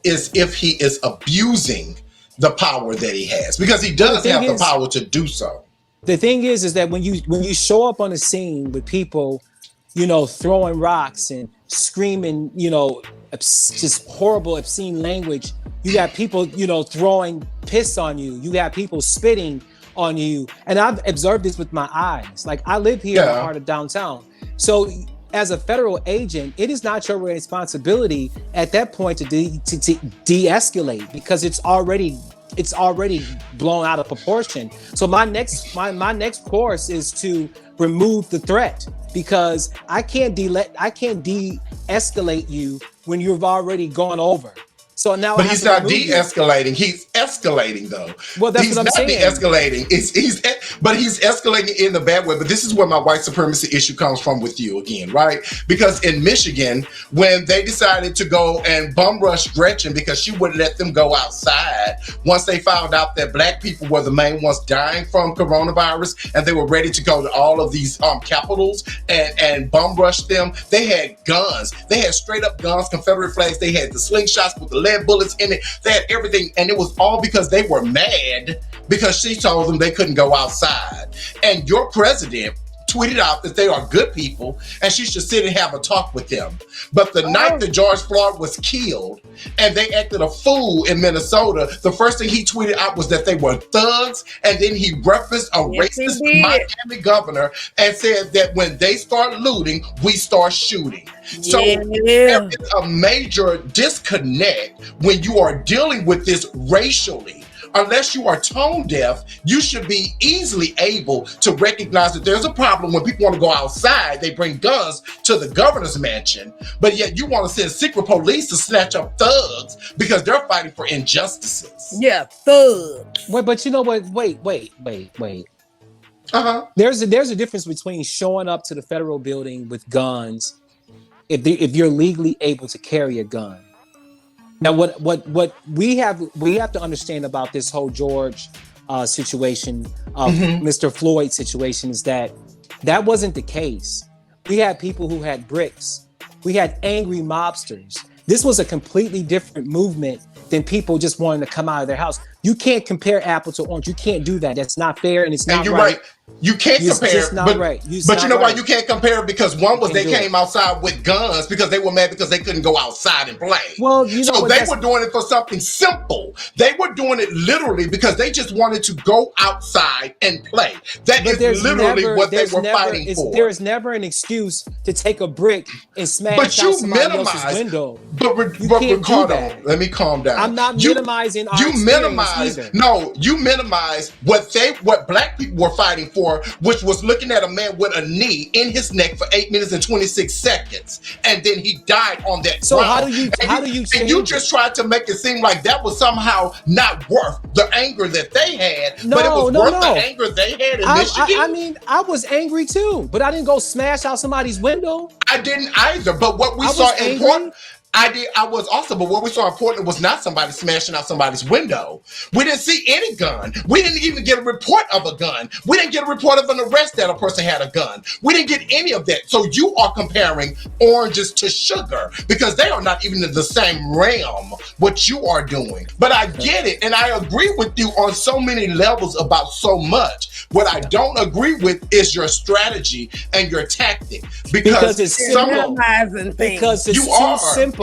if he is abusing the power that he has, because he does have the power to do so. The thing is that when you show up on the scene with people, throwing rocks and screaming, just horrible, obscene language. You got people, throwing piss on you. You got people spitting on you. And I've observed this with my eyes. Like I live here in the heart of downtown. So as a federal agent, it is not your responsibility at that point to de-escalate, because it's already blown out of proportion. So my next course is to remove the threat, because I can't de-escalate you when you've already gone over. So now, but he's not de-escalating. He's escalating, though. Well, that's what I'm saying. He's not de-escalating. But he's escalating in the bad way. But this is where my white supremacy issue comes from with you again, right? Because in Michigan, when they decided to go and bum rush Gretchen because she wouldn't let them go outside, once they found out that black people were the main ones dying from coronavirus, and they were ready to go to all of these capitals and bum rush them, they had guns. They had straight up guns, Confederate flags. They had the slingshots with the lead bullets in it. They had everything, and it was all because they were mad because she told them they couldn't go outside. And your president tweeted out that they are good people and she should sit and have a talk with them. But the night that George Floyd was killed and they acted a fool in Minnesota, the first thing he tweeted out was that they were thugs, and then he referenced a racist Miami governor and said that when they start looting, we start shooting. So there is a major disconnect when you are dealing with this racially. Unless you are tone deaf, you should be easily able to recognize that there's a problem when people want to go outside. They bring guns to the governor's mansion, but yet you want to send secret police to snatch up thugs because they're fighting for injustices. Yeah, thugs. But you know what? Wait. There's a difference between showing up to the federal building with guns if you're legally able to carry a gun. Now, what we have to understand about this whole George situation, Mr. Floyd situation, is that wasn't the case. We had people who had bricks. We had angry mobsters. This was a completely different movement than people just wanting to come out of their house. You can't compare apple to orange. You can't do that. That's not fair, and it's not right. You can't compare, just not right. But you know why you can't compare? Because one was they came outside with guns because they were mad because they couldn't go outside and play. Well, you know, so they were doing it for something simple. They were doing it literally because they just wanted to go outside and play. That is literally what they were fighting for. There is never an excuse to take a brick and smash out somebody else's window. But Ricardo, let me calm down. I'm not minimizing our either. No, you minimize what black people were fighting for, which was looking at a man with a knee in his neck for 8 minutes and 26 seconds, and then he died on that. So ground. how do you? And you just tried to make it seem like that was somehow not worth the anger that they had, but it was worth the anger they had in Michigan. I mean, I was angry too, but I didn't go smash out somebody's window. I didn't either. But what we saw important. I was also, but what we saw important was not somebody smashing out somebody's window. We didn't see any gun. We didn't even get a report of a gun. We didn't get a report of an arrest that a person had a gun. We didn't get any of that. So you are comparing oranges to sugar because they are not even in the same realm what you are doing. But I get it, and I agree with you on so many levels about so much. What I don't agree with is your strategy and your tactic because it's simple. Because it's too simple.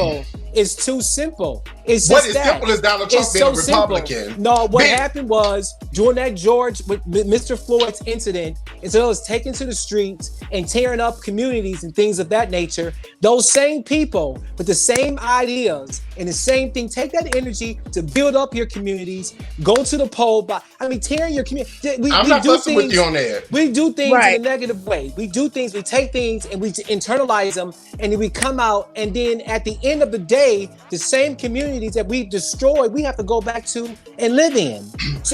It's too simple. It's what just is that. simple as Donald Trump being a Republican. Simple. No, what happened was during that Mr. Floyd's incident, instead of us taking to the streets and tearing up communities and things of that nature, those same people with the same ideas and the same thing, take that energy to build up your communities, go to the poll. Tearing your community. I'm not fussing with you on that. We do things in a negative way. We do things, we take things and we internalize them, and then we come out, and then at the end of the day, the same communities that we destroyed, we have to go back to and live in.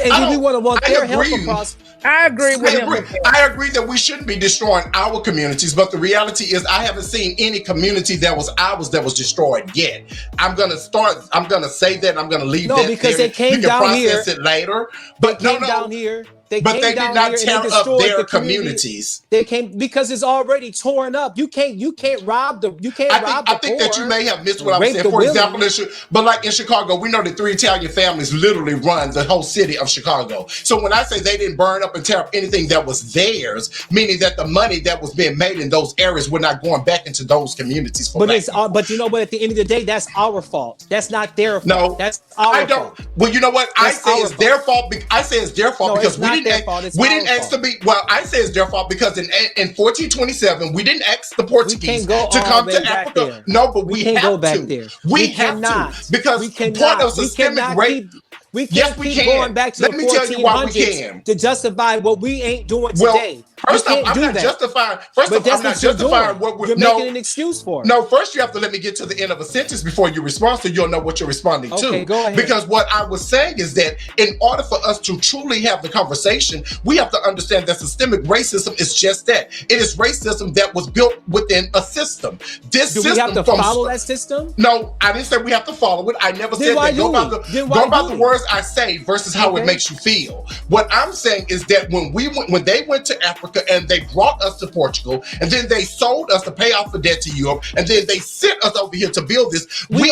And we want their help across. I agree with him. I agree that we shouldn't be destroying our communities, but the reality is I haven't seen any community that was ours that was destroyed yet. I'm gonna say that, and I'm gonna leave that there. No, because they came down here. You can process it later. But they came down here. They did not tear up their communities. They came because it's already torn up. You can't rob the. I think that you may have missed what I was saying. For example, but like in Chicago, we know that 3 Italian families literally run the whole city of Chicago. So when I say they didn't burn up and tear up anything that was theirs, meaning that the money that was being made in those areas were not going back into those communities. But you know what? At the end of the day, that's our fault. That's not their fault. No, that's our fault. Well, you know what? I say it's their fault. I say it's their fault because we didn't ask to be. Well, I say it's their fault because in 1427 we didn't ask the Portuguese to come to Africa. No, but we have go back to. There. We have to because part of systemic rape. We can't keep going back to the 1400s to justify what we ain't doing today. First off, I'm not justifying. I'm not justifying what we're making an excuse for. No, first you have to let me get to the end of a sentence before you respond, so you'll know what you're responding to. Okay, go ahead. Because what I was saying is that in order for us to truly have the conversation, we have to understand that systemic racism is just that. It is racism that was built within a system. Do we have to follow that system? No, I didn't say we have to follow it. I never said that. Go about the words I say versus how it makes you feel. What I'm saying is that when they went to Africa and they brought us to Portugal, and then they sold us to pay off the debt to Europe, and then they sent us over here to build this. My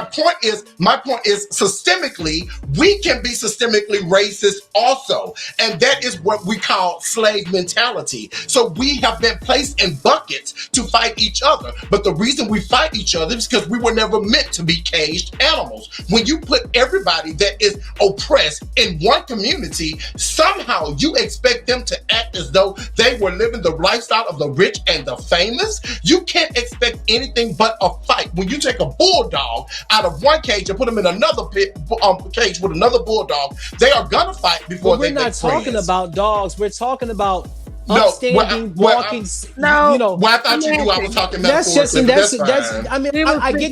point is systemically, we can be systemically racist also, and that is what we call slave mentality. So we have been placed in buckets to fight each other, but the reason we fight each other is because we were never meant to be caged animals. When you put everybody that is oppressed in one community, somehow you expect them to act as though they were living the lifestyle of the rich and the famous. You can't expect anything but a fight. When you take a bulldog out of one cage and put them in another cage with another bulldog, they are gonna fight before they make friends. We're not talking about dogs. We're talking about upstanding walking. I thought you knew I was talking metaphorically. That's I mean, I get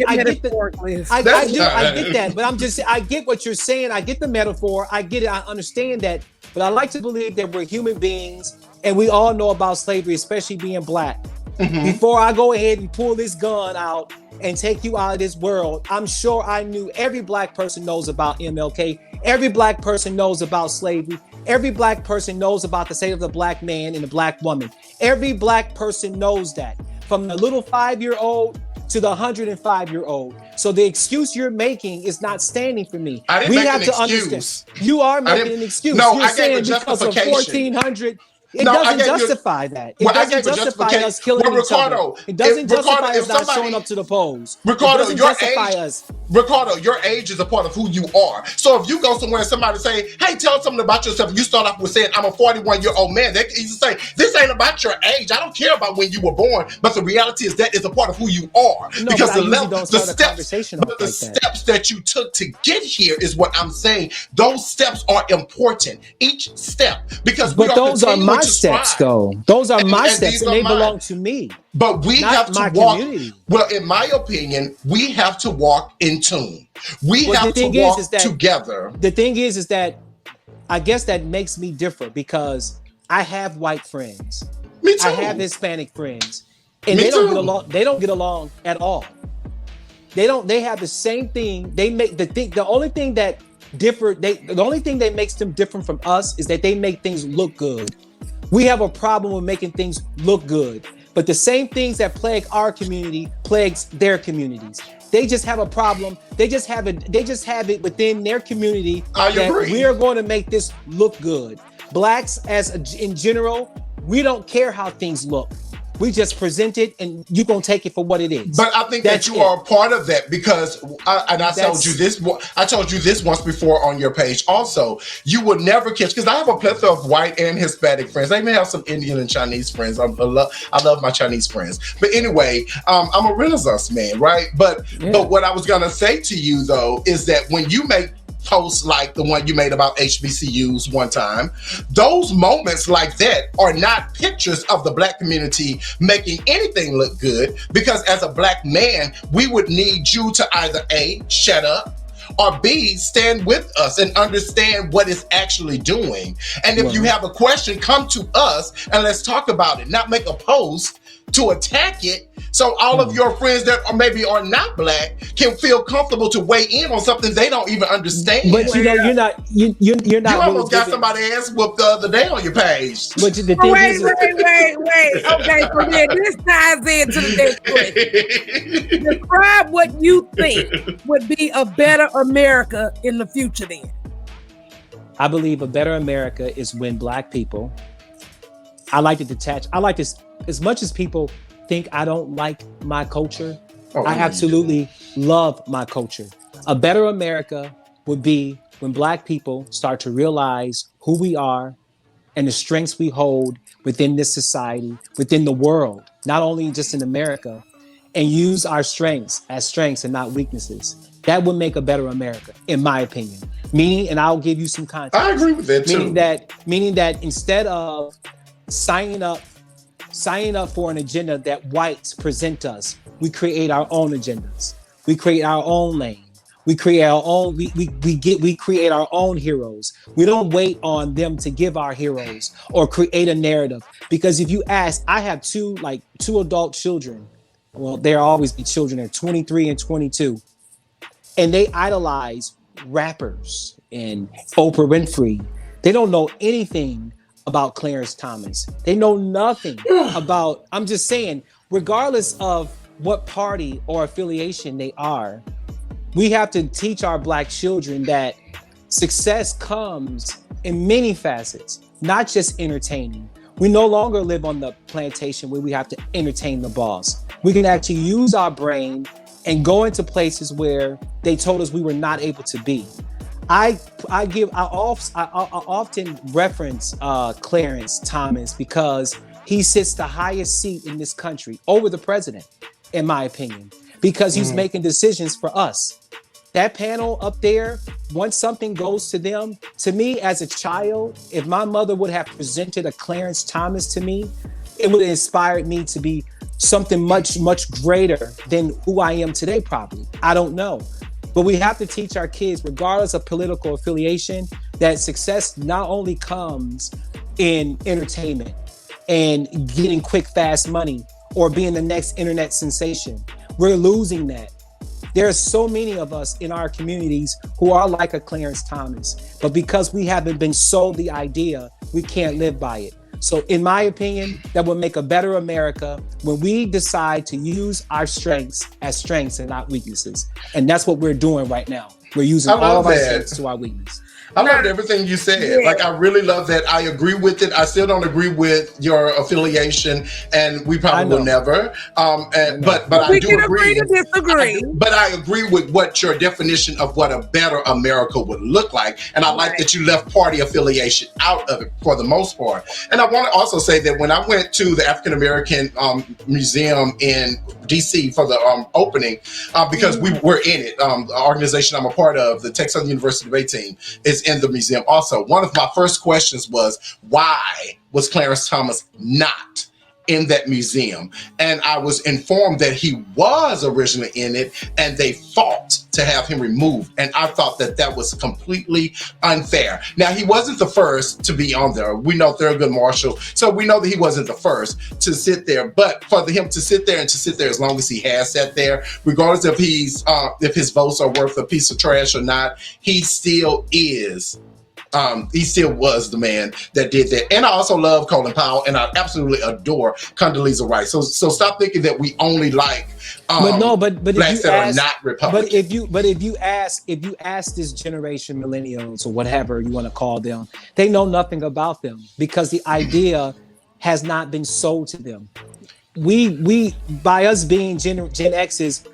that, but I get what you're saying. I get the metaphor. I get it. I understand that, but I like to believe that we're human beings, and we all know about slavery, especially being black. Mm-hmm. Before I go ahead and pull this gun out and take you out of this world, I'm sure I knew every black person knows about MLK. Every black person knows about slavery. Every black person knows about the state of the black man and the black woman. Every black person knows that. From the little 5-year-old to the 105-year-old. So the excuse you're making is not standing for me. I didn't make an excuse. You are making an excuse. No, you're I gave a because of justification. 1400. It doesn't justify that. It doesn't justify us killing each other. It doesn't justify us not showing up to the polls. Ricardo, your age is a part of who you are. So if you go somewhere and somebody say, hey, tell something about yourself, you start off with saying, I'm a 41-year-old man. They can easily say, this ain't about your age. I don't care about when you were born. But the reality is that is a part of who you are. No, because the steps that you took to get here is what I'm saying. Those steps are important. Each step. But those are my steps, though. Those are my steps, and they belong to me. But we have to walk. Well, in my opinion, we have to walk in tune. We have to walk together. The thing is that I guess that makes me differ because I have white friends. Me too. I have Hispanic friends, and they don't get along. They don't get along at all. They have the same thing. The only thing that makes them different from us is that they make things look good. We have a problem with making things look good, but the same things that plague our community plagues their communities. They just have a problem. They just have it within their community we are going to make this look good. Blacks, in general, we don't care how things look. We just present it, and you're going to take it for what it is. But I think that you are a part of that because, I told you this once before on your page also, you will never catch, because I have a plethora of white and Hispanic friends. I may have some Indian and Chinese friends. I love my Chinese friends. But anyway, I'm a Renaissance man, right? But what I was going to say to you, though, is that when you make posts like the one you made about HBCUs one time, those moments like that are not pictures of the Black community making anything look good, because as a Black man, we would need you to either A, shut up, or B, stand with us and understand what it's actually doing. And if you have a question, come to us and let's talk about it, not make a post to attack it, so all of your friends that are not Black can feel comfortable to weigh in on something they don't even understand. But you're not. You almost got somebody ass whooped the other day on your page. But the thing wait. Okay, so then this ties into the next question. Describe what you think would be a better America in the future. Then I believe a better America is when Black people. I like this. As much as people think I don't like my culture, I absolutely love my culture. A better America would be when Black people start to realize who we are and the strengths we hold within this society, within the world, not only just in America, and use our strengths as strengths and not weaknesses. That would make a better America, in my opinion. Meaning, and I'll give you some context. I agree with that too. Meaning that instead of signing up for an agenda that whites present us, we create our own agendas. We create our own lane. We create our own. We create our own heroes. We don't wait on them to give our heroes or create a narrative. Because if you ask, I have two adult children. Well, they'll always be children. They're 23 and 22, and they idolize rappers and Oprah Winfrey. They don't know anything about Clarence Thomas. They know nothing about, I'm just saying, regardless of what party or affiliation they are, we have to teach our Black children that success comes in many facets, not just entertaining. We no longer live on the plantation where we have to entertain the boss. We can actually use our brain and go into places where they told us we were not able to be. I often reference Clarence Thomas because he sits the highest seat in this country over the president, in my opinion, because he's making decisions for us. That panel up there, once something goes to them, to me as a child, if my mother would have presented a Clarence Thomas to me, it would have inspired me to be something much, much greater than who I am today, probably. I don't know. But we have to teach our kids, regardless of political affiliation, that success not only comes in entertainment and getting quick, fast money or being the next internet sensation. We're losing that. There are so many of us in our communities who are like a Clarence Thomas, but because we haven't been sold the idea, we can't live by it. So in my opinion, that will make a better America when we decide to use our strengths as strengths and not weaknesses. And that's what we're doing right now. We're using all of our strengths to our weakness. I loved everything you said. Yeah. Like, I really love that. I agree with it. I still don't agree with your affiliation, and we probably will never. But I do agree to disagree. But I agree with what your definition of what a better America would look like. And I like that you left party affiliation out of it for the most part. And I want to also say that when I went to the African American Museum in DC for the opening, because we were in it, the organization I'm a part of, the Texas University debate team, is in the museum also. One of my first questions was, why was Clarence Thomas not in that museum? And I was informed that he was originally in it, and they fought to have him removed. And I thought that that was completely unfair. Now, he wasn't the first to be on there. We know Thurgood Marshall, so we know that he wasn't the first to sit there. But for him to sit there and to sit there as long as he has sat there, regardless if if his votes are worth a piece of trash or not, he still is. He still was the man that did that. And I also love Colin Powell, and I absolutely adore Condoleezza Rice. So stop thinking that we only like but blacks that are not Republican. But if you ask this generation, millennials or whatever you want to call them, they know nothing about them because the idea has not been sold to them. We by us being Gen X's,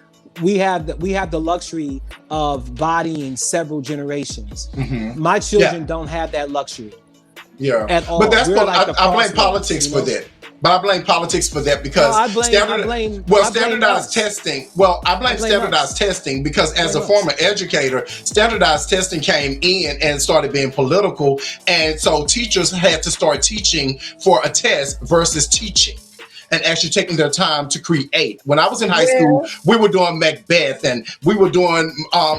we have the luxury of bodying several generations. Mm-hmm. My children don't have that luxury. Yeah, at all. But that's what I blame politics for that. But I blame politics for that because standardized testing. Well, I blame standardized testing because as a former educator, standardized testing came in and started being political, and so teachers had to start teaching for a test versus teaching and actually taking their time to create. When I was in high school, we were doing Macbeth and we were doing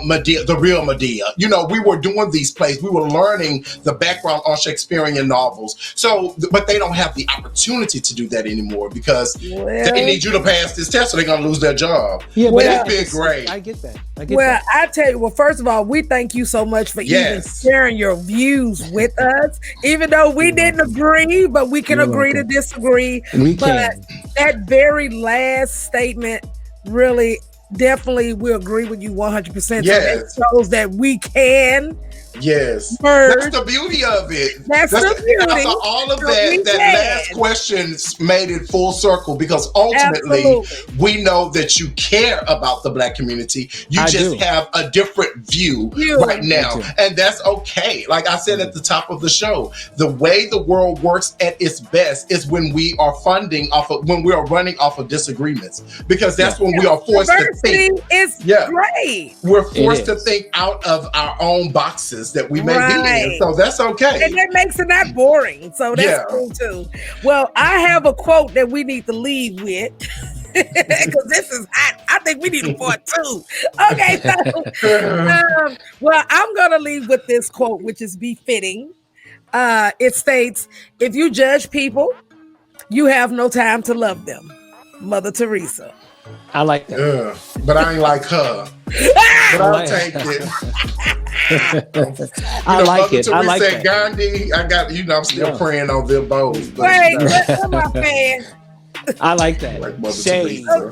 Medea, the real Medea. You know, we were doing these plays. We were learning the background on Shakespearean novels. So, but they don't have the opportunity to do that anymore because they need you to pass this test or they're going to lose their job. Yeah, but it's been great. I get that. I tell you, first of all, we thank you so much for even sharing your views with us. Even though we didn't agree, but we can agree to disagree. We can. That very last statement really definitely we agree with you 100%. Yes. So that shows that we can Yes, merge. That's the beauty of it. That's the beauty. So all of that last question made it full circle because ultimately we know that you care about the Black community. You have a different view right now, and that's okay. Like I said at the top of the show, the way the world works at its best is when we are running off of disagreements, because that's when we are forced to think. It's great. We're forced to think out of our own boxes that we may be in, so that's okay. And that makes it not boring, so that's cool too. Well, I have a quote that we need to leave with because this is hot. I think we need a part two. Okay, so well, I'm gonna leave with this quote, which is befitting. It states, "If you judge people, you have no time to love them." Mother Teresa. I like that. But I ain't like her. But I'll take it. I like it. Mother I like Teresa, that. Gandhi, I'm still praying on them both. Wait, come on, man. I like that. Like Mother Shade. Teresa.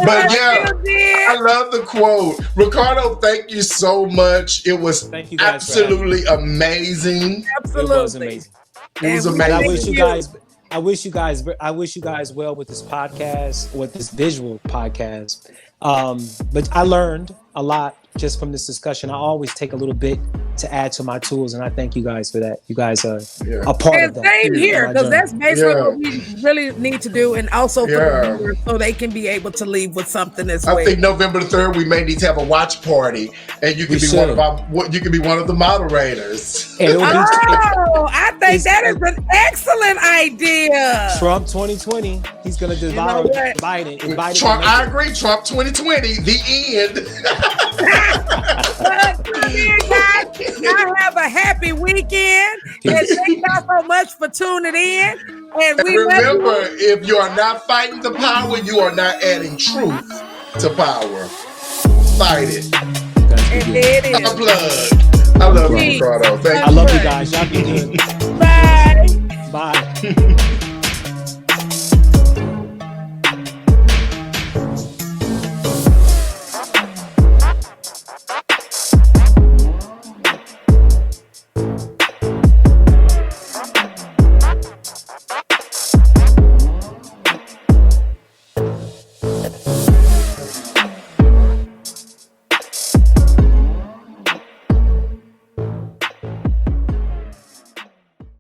But I love the quote. Ricardo, thank you so much. It was absolutely amazing. Absolutely. It was amazing. It was amazing. I wish you guys well with this podcast, with this visual podcast. But I learned a lot just from this discussion. I always take a little bit to add to my tools, and I thank you guys for that. You guys are a part of that. Same here, because that's basically what we really need to do, and also for the viewers, so they can be able to leave with something as well. I think November 3rd we may need to have a watch party, and you can be one of the moderators. I think that is an excellent idea. Trump 2020, he's gonna devour Biden. Trump, I agree. Trump 2020, the end. Y'all have a happy weekend, and thank y'all so much for tuning in. And remember, if you are not fighting the power, you are not adding truth to power. Fight it. And there it is. Unplugged. I love you, Ricardo. Thank you. I love you guys. Y'all be good. Bye. Bye.